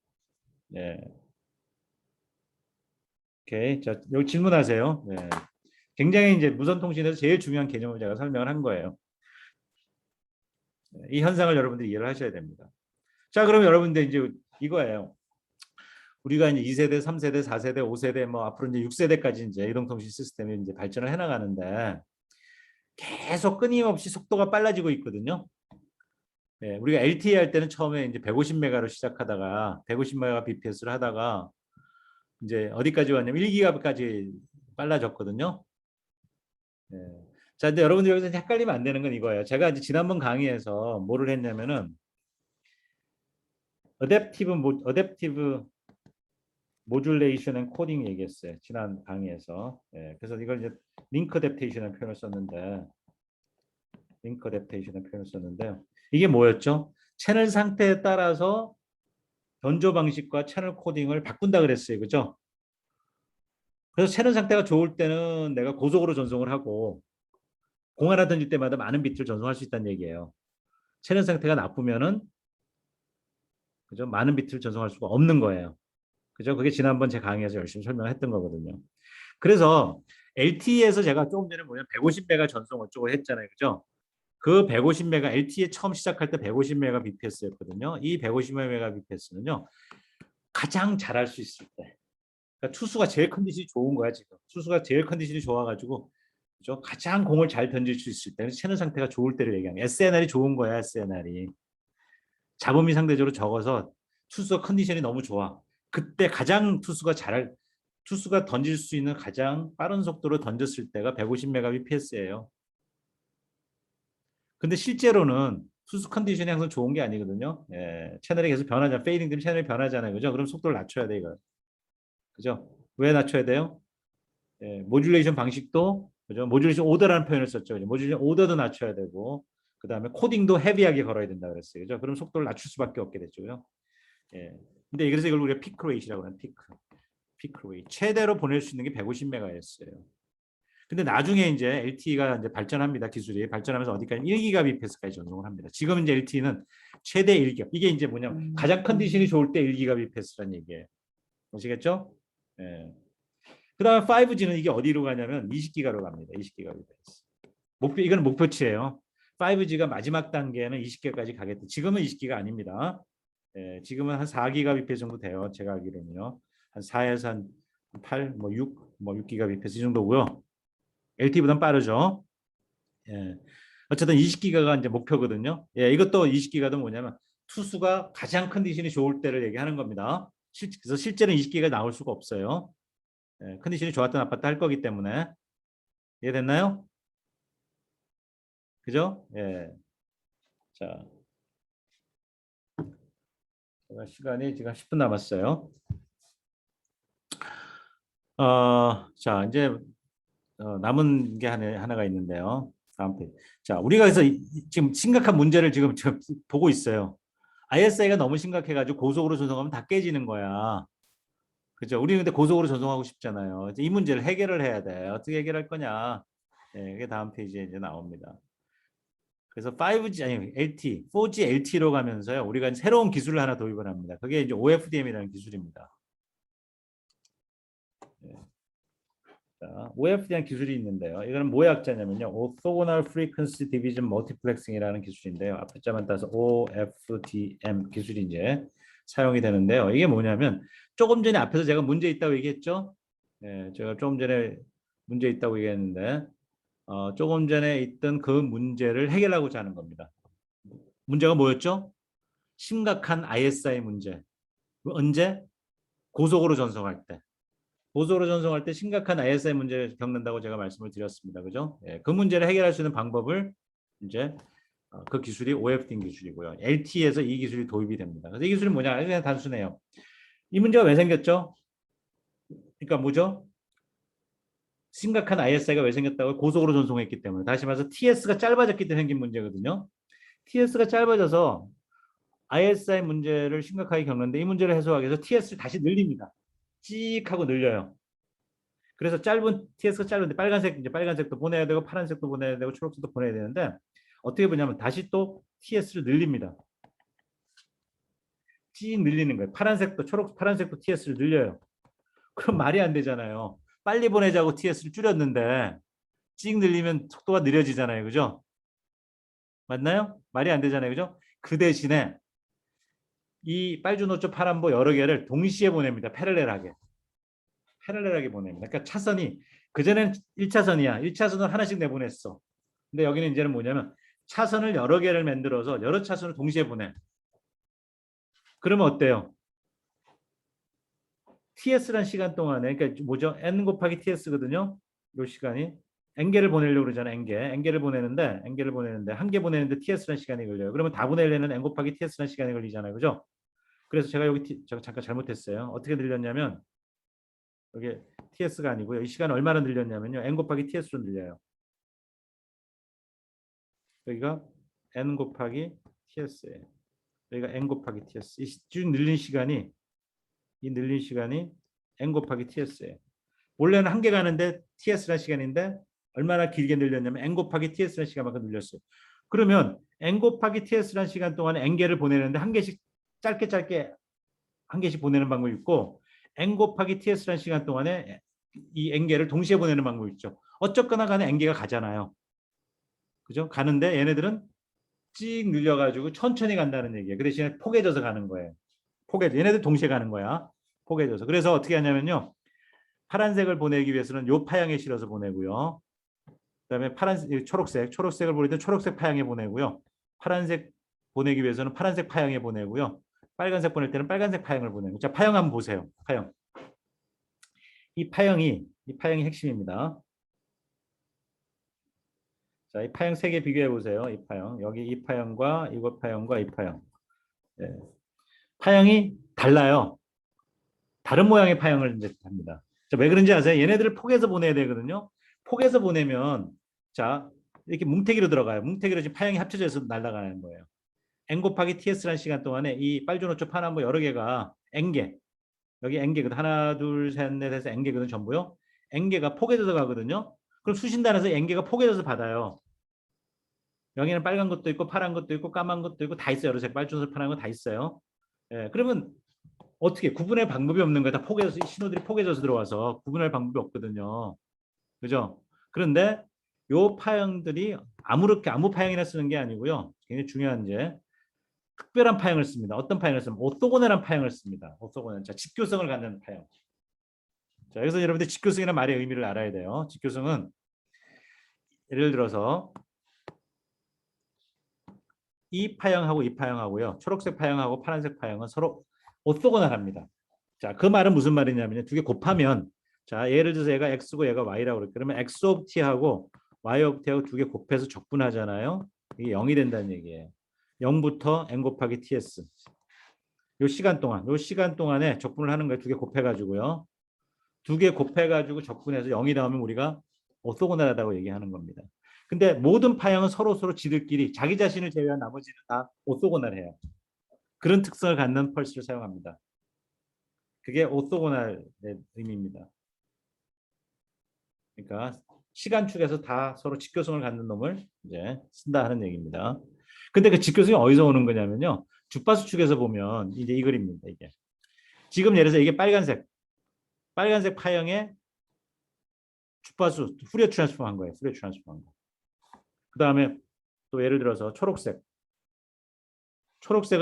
네. 오케이. 자, 여기 질문하세요. 네. 굉장히 이제 무선 통신에서 제일 중요한 개념을 제가 설명을 한 거예요. 이 현상을 여러분들이 이해를 하셔야 됩니다. 자, 그럼 여러분들 이제 이거예요. 우리가 이제 2세대, 3세대, 4세대, 5세대, 뭐 앞으로 이제 6세대까지 이제 이동통신 시스템이 이제 발전을 해나가는데 계속 끊임없이 속도가 빨라지고 있거든요. 네, 우리가 LTE 할 때는 처음에 이제 150메가로 시작하다가 150메가 bps를 하다가 이제 어디까지 왔냐면 1기가까지 빨라졌거든요. 네. 자, 근데 여러분들 여기서 헷갈리면 안 되는 건 이거예요. 제가 이제 지난번 강의에서 뭐를 했냐면은 어댑티브 모듈레이션 앤 코딩 얘기했어요. 지난 강의에서. 예, 그래서 이걸 이제 링크 어댑테이션이라는 표현을 썼는데 이게 뭐였죠? 채널 상태에 따라서 변조 방식과 채널 코딩을 바꾼다 그랬어요. 그죠? 그래서 채널 상태가 좋을 때는 내가 고속으로 전송을 하고 공 하나 던질 때마다 많은 비트를 전송할 수 있다는 얘기예요. 채널 상태가 나쁘면은 그죠? 많은 비트를 전송할 수가 없는 거예요. 그죠? 그게 지난번 제 강의에서 열심히 설명했던 거거든요. 그래서 LTE에서 제가 조금 전에 뭐냐 150메가 전송 어쩌고 했잖아요. 그죠? 그 150메가 LTE 처음 시작할 때 150메가 bps였거든요. 이 150메가 bps는요. 가장 잘할 수 있을 때. 그러니까 투수가 제일 컨디션이 좋은 거야, 지금. 투수가 제일 컨디션이 좋아 가지고 그죠? 가장 공을 잘 던질 수 있을 때. 채는 상태가 좋을 때를 얘기하는 거야. SNR이 좋은 거야, SNR이. 잡음이 상대적으로 적어서 투수가 컨디션이 너무 좋아. 그때 가장 투수가 던질 수 있는 가장 빠른 속도로 던졌을 때가 150메가bps예요. 근데 실제로는 투수 컨디션이 항상 좋은 게 아니거든요. 예, 채널이 계속 변하잖아요. 페이딩 되면 채널이 변하잖아요. 그죠? 그럼 속도를 낮춰야 돼, 이거. 그죠? 왜 낮춰야 돼요? 예, 모듈레이션 방식도 그죠? 모듈레이션 오더라는 표현을 썼죠. 그죠? 모듈레이션 오더도 낮춰야 되고 그다음에 코딩도 헤비하게 걸어야 된다 그랬어요. 그죠? 그럼 속도를 낮출 수밖에 없게 됐죠. 예. 근데 그래서 이걸 우리가 피크 레이트라고 하는 피크 레이트. 최대로 보낼 수 있는 게 150메가였어요. 근데 나중에 이제 LTE가 이제 발전합니다. 기술이 발전하면서 어디까지 1기가 bps까지 전송을 합니다. 지금 이제 LTE는 최대 1기가. 이게 이제 뭐냐면 가장 컨디션이 좋을 때 1기가 bps라는 얘기예요. 아시겠죠? 예. 그다음에 5G는 이게 어디로 가냐면 20기가로 갑니다. 20기가 bps. 이거는 목표치예요. 5G가 마지막 단계는 20기가까지 가겠다. 지금은 20기가 아닙니다. 예, 지금은 한 4기가 bps 정도 돼요. 제가 알기로는요. 한 4에서 한 8, 뭐 6, 뭐 6기가 bps 이 정도고요. LTE보다는 빠르죠. 예. 어쨌든 20기가가 이제 목표거든요. 예, 이것도 20기가도 뭐냐면 투수가 가장 컨디션이 좋을 때를 얘기하는 겁니다. 그래서 실제는 20기가 나올 수가 없어요. 예, 컨디션이 좋았다 나빴다 할 거기 때문에 이해됐나요? 그죠? 예. 자, 제가 시간이 지금 10분 남았어요. 자, 이제 남은 게 하나가 있는데요. 다음 페이지. 자, 우리가 그래서 지금 심각한 문제를 지금 보고 있어요. ISI가 너무 심각해가지고 고속으로 전송하면 다 깨지는 거야. 그죠? 우리 근데 고속으로 전송하고 싶잖아요. 이 문제를 해결을 해야 돼. 어떻게 해결할 거냐? 네, 이게 다음 페이지에 이제 나옵니다. 그래서 5G 아니 LT, 4G LT로 가면서요. 우리가 새로운 기술을 하나 도입을 합니다. 그게 이제 OFDM이라는 기술입니다. 네. 자, OFDM 기술이 있는데요. 이거는 뭐의 약자냐면요. Orthogonal Frequency Division Multiplexing이라는 기술인데요. 앞에 자만 따서 OFDM 기술이 이제 사용이 되는데요. 이게 뭐냐면 조금 전에 앞에서 제가 문제 있다고 얘기했죠. 네, 제가 조금 전에 문제 있다고 얘기했는데 조금 전에 있던 그 문제를 해결하고자 하는 겁니다. 문제가 뭐였죠? 심각한 ISI 문제. 언제? 고속으로 전송할 때. 고속으로 전송할 때 심각한 ISI 문제를 겪는다고 제가 말씀을 드렸습니다. 그죠? 예, 그 문제를 해결할 수 있는 방법을 이제 그 기술이 OFDing 기술이고요. LTE에서 이 기술이 도입이 됩니다. 그래서 이 기술이 뭐냐? 그냥 단순해요. 이 문제가 왜 생겼죠? 그러니까 뭐죠? 심각한 ISI가 왜 생겼다고? 고속으로 전송했기 때문에. 다시 말해서 TS가 짧아졌기 때문에 생긴 문제거든요. TS가 짧아져서 ISI 문제를 심각하게 겪는데 이 문제를 해소하기 위해서 TS를 다시 늘립니다. 찍 하고 늘려요. 그래서 짧은 TS가 짧은데 빨간색 이제 빨간색도 보내야 되고 파란색도 보내야 되고 초록색도 보내야 되는데 어떻게 보냐면 다시 또 TS를 늘립니다. 찍 늘리는 거예요. 파란색도 파란색도 TS를 늘려요. 그럼 말이 안 되잖아요. 빨리 보내자고 TS를 줄였는데 찍 늘리면 속도가 느려지잖아요. 그죠? 맞나요? 말이 안 되잖아요. 그죠? 그 대신에 이 빨주노초 파란보 여러 개를 동시에 보냅니다. 패럴렐하게 보냅니다. 그러니까 차선이 그전에는 1차선이야. 1차선을 하나씩 내보냈어. 근데 여기는 이제는 뭐냐면 차선을 여러 개를 만들어서 여러 차선을 동시에 보내. 그러면 어때요? TS란 시간 동안에 그러니까 뭐죠? N 곱하기 TS거든요. 요 시간이 N개를 보내려고 그러잖아요. N개를 보내는데 한 개 보내는데 TS란 시간이 걸려요. 그러면 다 보내려면 N 곱하기 TS란 시간이 걸리잖아요. 그죠? 그래서 제가 여기 잠깐 잘못했어요. 어떻게 늘렸냐면 여기 TS가 아니고요. 이 시간 얼마나 늘렸냐면요. N 곱하기 TS로 늘려요. 여기가 N 곱하기 TS예요. 여기가 N 곱하기 TS. 쭉 늘린 시간이 N 곱하기 TS예요. 원래는 한 개 가는데 TS라는 시간인데 얼마나 길게 늘렸냐면 N 곱하기 TS라는 시간만큼 늘렸어요. 그러면 N 곱하기 TS라는 시간 동안에 N개를 보내는데 한 개씩 짧게 한 개씩 보내는 방법이 있고 N 곱하기 TS라는 시간 동안에 이 N개를 동시에 보내는 방법이 있죠. 어쨌거나 간에 N개가 가잖아요. 그죠? 가는데 얘네들은 찍 늘려가지고 천천히 간다는 얘기예요. 그 대신에 포개져서 가는 거예요. 얘네들 동시에 가는 거야. 포개져서. 그래서 어떻게 하냐면요. 파란색을 보내기 위해서는 요 파형에 실어서 보내고요. 그다음에 초록색을 보낼 때 초록색 파형에 보내고요. 파란색 보내기 위해서는 파란색 파형에 보내고요. 빨간색 보낼 때는 빨간색 파형을 보내고. 자, 파형 한번 보세요. 파형. 이 파형이 핵심입니다. 자, 이 파형 세 개 비교해 보세요. 이 파형. 여기 이 파형과 이거 파형과 이 파형. 네. 파형이 달라요. 다른 모양의 파형을 이제 합니다. 자, 왜 그런지 아세요? 얘네들을 폭에서 보내야 되거든요. 폭에서 보내면 자, 이렇게 뭉태기로 들어가요. 뭉태기로 지금 파형이 합쳐져서 날아가는 거예요. N 곱하기 TS라는 시간 동안에 이 빨주노초 파란보 여러 개가 N개. 여기 N개거든. 하나, 둘, 셋, 넷 해서 N개거든 전부요. N개가 폭에서 가거든요. 그럼 수신단에서 N개가 폭에서 받아요. 여기는 빨간 것도 있고 파란 것도 있고 까만 것도 있고 다 있어요. 여러 색 빨주노초 파란 거 다 있어요. 예, 그러면 어떻게 구분할 방법이 없는 거야. 다 포개져서 신호들이 포개져서 들어와서 구분할 방법이 없거든요. 그죠? 그런데 요 파형들이 아무 파형이나 쓰는 게 아니고요. 굉장히 중요한 이제 특별한 파형을 씁니다. 어떤 파형을 쓰면 오토고널한 파형을 씁니다. 오토고널. 자, 직교성을 갖는 파형. 자, 여기서 여러분들 직교성이라는 말의 의미를 알아야 돼요. 직교성은 예를 들어서 이 파형하고 이 파형하고요. 초록색 파형하고 파란색 파형은 서로 오토고널합니다. 자, 그 말은 무슨 말이냐면 두 개 곱하면 자, 예를 들어서 얘가 x고 얘가 y라고 그럴게요. 그러면 x 오브 t하고 y 오브 t하고 두 개 곱해서 적분하잖아요. 이게 0이 된다는 얘기예요. 0부터 n 곱하기 ts. 요 시간 동안에 적분을 하는 거예요. 두 개 곱해 가지고요. 두 개 곱해 가지고 적분해서 0이 나오면 우리가 오토고널하다고 얘기하는 겁니다. 근데 모든 파형은 서로 지들끼리 자기 자신을 제외한 나머지는 다 오토고널해요. 그런 특성을 갖는 펄스를 사용합니다. 그게 오토고널의 의미입니다. 그러니까 시간축에서 다 서로 직교성을 갖는 놈을 이제 쓴다 하는 얘기입니다. 근데 그 직교성이 어디서 오는 거냐면요. 주파수축에서 보면 이제 이 그림입니다. 이게 지금 예를 들어서 이게 빨간색 파형의 주파수 후리어 트랜스폼 한 거예요. 후리어 트랜스폼 한 거. 그 다음에 또 예를 들어서 초록색은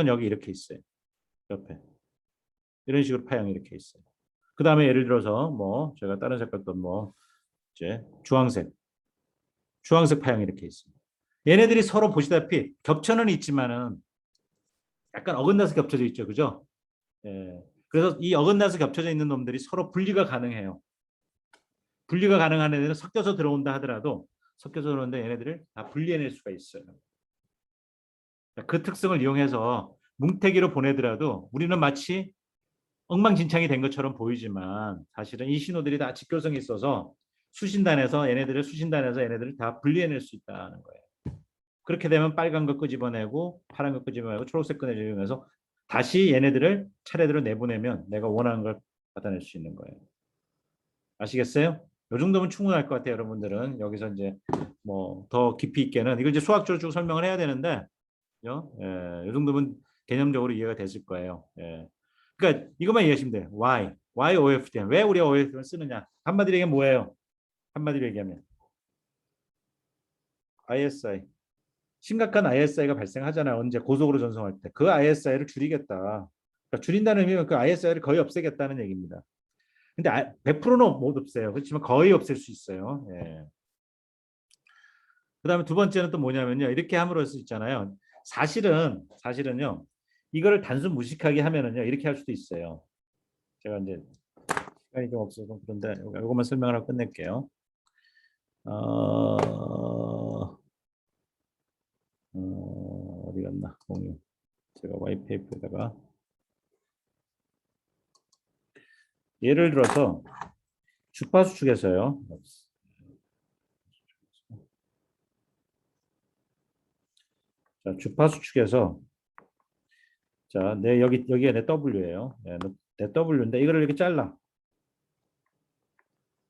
여기 이렇게 있어요. 옆에 이런 식으로 파형이 이렇게 있어요. 그 다음에 예를 들어서 뭐 제가 다른 색깔도 뭐 이제 주황색 파형이 이렇게 있습니다. 얘네들이 서로 보시다시피 겹쳐는 있지만은 약간 어긋나서 겹쳐져 있죠, 그죠? 예. 그래서 이 어긋나서 겹쳐져 있는 놈들이 서로 분리가 가능해요. 분리가 가능한 애들은 섞여서 들어온다 하더라도 섞여서 들어오는데 얘네들을 다 분리해낼 수가 있어요. 그 특성을 이용해서 뭉태기로 보내더라도 우리는 마치 엉망진창이 된 것처럼 보이지만 사실은 이 신호들이 다 직교성이 있어서 수신단에서 얘네들을 다 분리해낼 수 있다는 거예요. 그렇게 되면 빨간 거 끄집어내고 파란 거 끄집어내고 초록색 끈을 이용해서 다시 얘네들을 차례대로 내보내면 내가 원하는 걸 받아낼 수 있는 거예요. 아시겠어요? 이 정도면 충분할 것 같아요, 여러분들은. 여기서 이제 뭐 더 깊이 있게는 이걸 이제 수학적으로 쭉 설명을 해야 되는데, 그죠? 이 정도면 개념적으로 이해가 됐을 거예요. 예. 그러니까 이것만 이해하시면 돼요. why OFDM? 왜 우리가 OFDM을 쓰느냐? 한마디로 얘기하면 뭐예요? 한마디로 얘기하면 ISI. 심각한 ISI가 발생하잖아요. 언제 고속으로 전송할 때. 그 ISI를 줄이겠다. 그러니까 줄인다는 의미는 그 ISI를 거의 없애겠다는 얘기입니다. 근데 100%는 못 없애요. 그렇지만 거의 없앨 수 있어요. 예. 그다음에 두 번째는 또 뭐냐면요. 이렇게 함으로써 있잖아요. 사실은요. 이거를 단순 무식하게 하면은요. 이렇게 할 수도 있어요. 제가 이제 시간이 좀 없어서 그런데 이것만 설명을 하고 끝낼게요. 어디 갔나? 공유. 제가 와이페이프에다가 예를 들어서 주파수 축에서요. 자, 주파수 축에서 자, 여기가 내 W예요. 내 W인데 이거를 이렇게 잘라.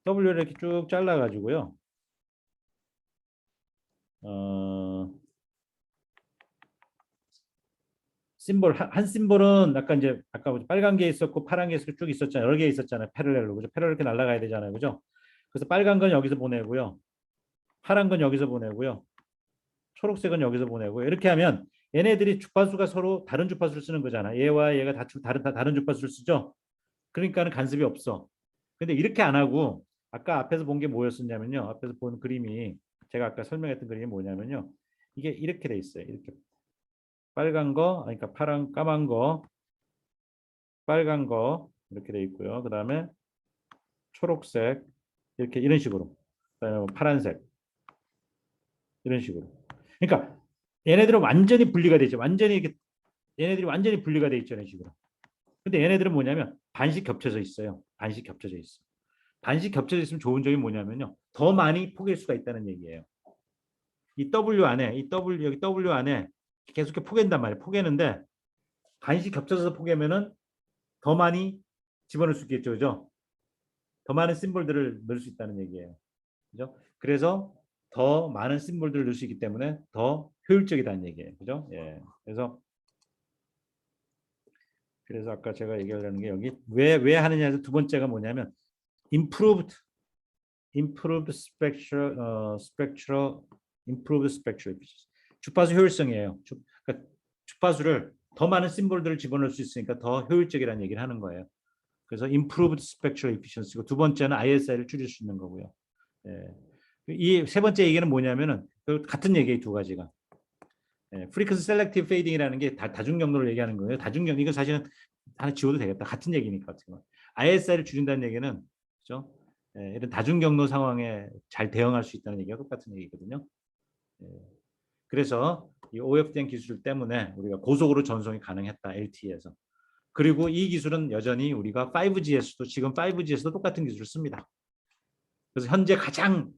W를 이렇게 쭉 잘라 가지고요. 심볼 한 심볼은 아까 이제 아까 빨간 게 있었고 파란 게 쭉 있었잖아요. 여러 개 있었잖아요. 패러렐로 그죠? 패러렐 이렇게 날아가야 되잖아요. 그죠? 그래서 빨간 건 여기서 보내고요. 파란 건 여기서 보내고요. 초록색은 여기서 보내고요. 이렇게 하면 얘네들이 주파수가 서로 다른 주파수를 쓰는 거잖아. 얘와 얘가 다른 주파수를 쓰죠. 그러니까는 간섭이 없어. 근데 이렇게 안 하고 아까 앞에서 본 게 뭐였었냐면요. 앞에서 본 그림이 제가 아까 설명했던 그림이 뭐냐면요. 이게 이렇게 돼 있어요. 이렇게 빨간 거, 그러니까 파란 까만 거, 빨간 거 이렇게 돼 있고요. 그다음에 초록색 이렇게 이런 식으로. 그다음에 뭐 파란색 이런 식으로. 그러니까 얘네들은 완전히 분리가 되죠. 완전히 이렇게 얘네들이 완전히 분리가 돼 있죠. 이런 식으로. 근데 얘네들은 뭐냐면 반씩 겹쳐져 있어요. 반씩 겹쳐져 있어. 반씩 겹쳐져 있으면 좋은 점이 뭐냐면요. 더 많이 포개일 수가 있다는 얘기예요. 이 W 안에 이 W 여기 W 안에 계속 포갠단 말이에요. 포개는데 반씩 겹쳐서 포개면은 더 많이 집어넣을 수 있겠죠. 그죠? 더 많은 심볼들을 넣을 수 있다는 얘기예요. 그죠? 그래서 더 많은 심볼들을 넣을 수 있기 때문에 더 효율적이다는 얘기예요. 그죠? 예. 그래서 아까 제가 얘기하려는 게 여기 왜 하느냐 해서 두 번째가 뭐냐면 improved spectral efficiency. 주파수 효율성이에요. 그러니까 주파수를 더 많은 심볼들을 집어넣을 수 있으니까 더 효율적이라는 얘기를 하는 거예요. 그래서 improved spectral efficiency고 두 번째는 ISI를 줄일 수 있는 거고요. 예. 이 세 번째 얘기는 뭐냐면은 같은 얘기의 두 가지가 frequency selective fading이라는 게 다중 경로를 얘기하는 거예요. 다중경 이건 사실은 하나 지워도 되겠다. 같은 얘기니까. ISI를 줄인다는 얘기는 그죠? 이런 다중 경로 상황에 잘 대응할 수 있다는 얘기가 똑같은 얘기거든요. 그래서 이 OFDM 기술 때문에 우리가 고속으로 전송이 가능했다. LTE에서. 그리고 이 기술은 여전히 우리가 5G에서도 지금 5G에서도 똑같은 기술을 씁니다. 그래서 현재 가장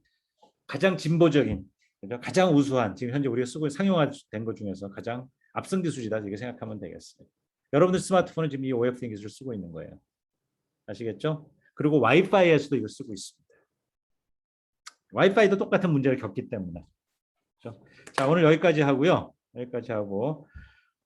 진보적인 가장 우수한 지금 현재 우리가 쓰고 상용화된 것 중에서 가장 앞선 기술이다 이렇게 생각하면 되겠어요. 여러분들 스마트폰은 지금 이 OFDM 기술을 쓰고 있는 거예요. 아시겠죠? 그리고 와이파이에서도 이걸 쓰고 있습니다. 와이파이도 똑같은 문제를 겪기 때문에. 그렇죠? 자, 오늘 여기까지 하고요. 여기까지 하고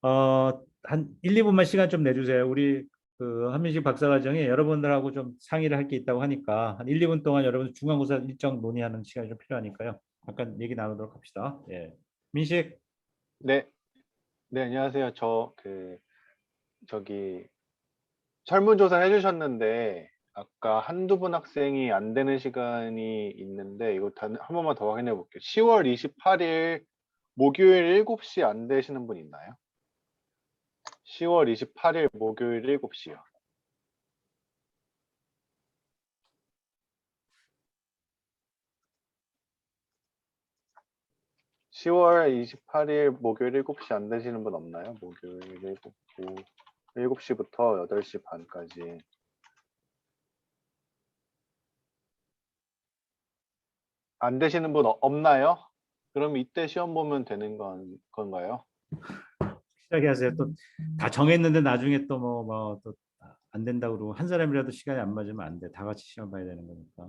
한 1, 2분만 시간 좀 내주세요. 우리 그 한민식 박사과정이 여러분들하고 좀 상의를 할 게 있다고 하니까 한 1, 2분 동안 여러분 중간고사 일정 논의하는 시간이 좀 필요하니까요. 잠깐 얘기 나누도록 합시다. 예. 민식. 네, 네, 안녕하세요. 저기 설문조사 해주셨는데 아까 한두 분 학생이 안 되는 시간이 있는데 이거 한 번만 더 확인해 볼게요. 10월 28일 목요일 7시 안 되시는 분 있나요? 10월 28일 목요일 7시요. 10월 28일 목요일 7시 안 되시는 분 없나요? 목요일 7시부터 8시 반까지. 안 되시는 분 없나요? 그럼 이때 시험 보면 되는 건가요? 확실하게 하세요. 또 다 정했는데 나중에 또 또 안 된다고 그러고 한 사람이라도 시간이 안 맞으면 안 돼. 다 같이 시험 봐야 되는 거니까.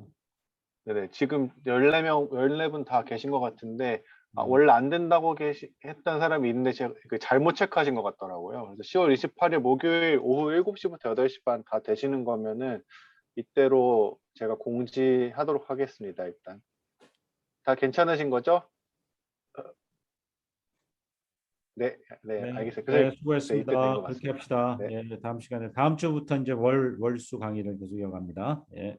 네네. 지금 14분 다 계신 것 같은데, 음. 원래 안 된다고 했던 사람이 있는데 제가 잘못 체크하신 것 같더라고요. 그래서 10월 28일 목요일 오후 7시부터 8시 반 다 되시는 거면은 이때로 제가 공지하도록 하겠습니다. 일단 다 괜찮으신 거죠? 네, 네, 네, 알겠어요. 네, 그래서 네, 이때 된 수고했습니다. 것 그렇게 같습니다. 합시다. 네. 예, 다음 시간에 다음 주부터 이제 월수 강의를 계속 이어갑니다. 예.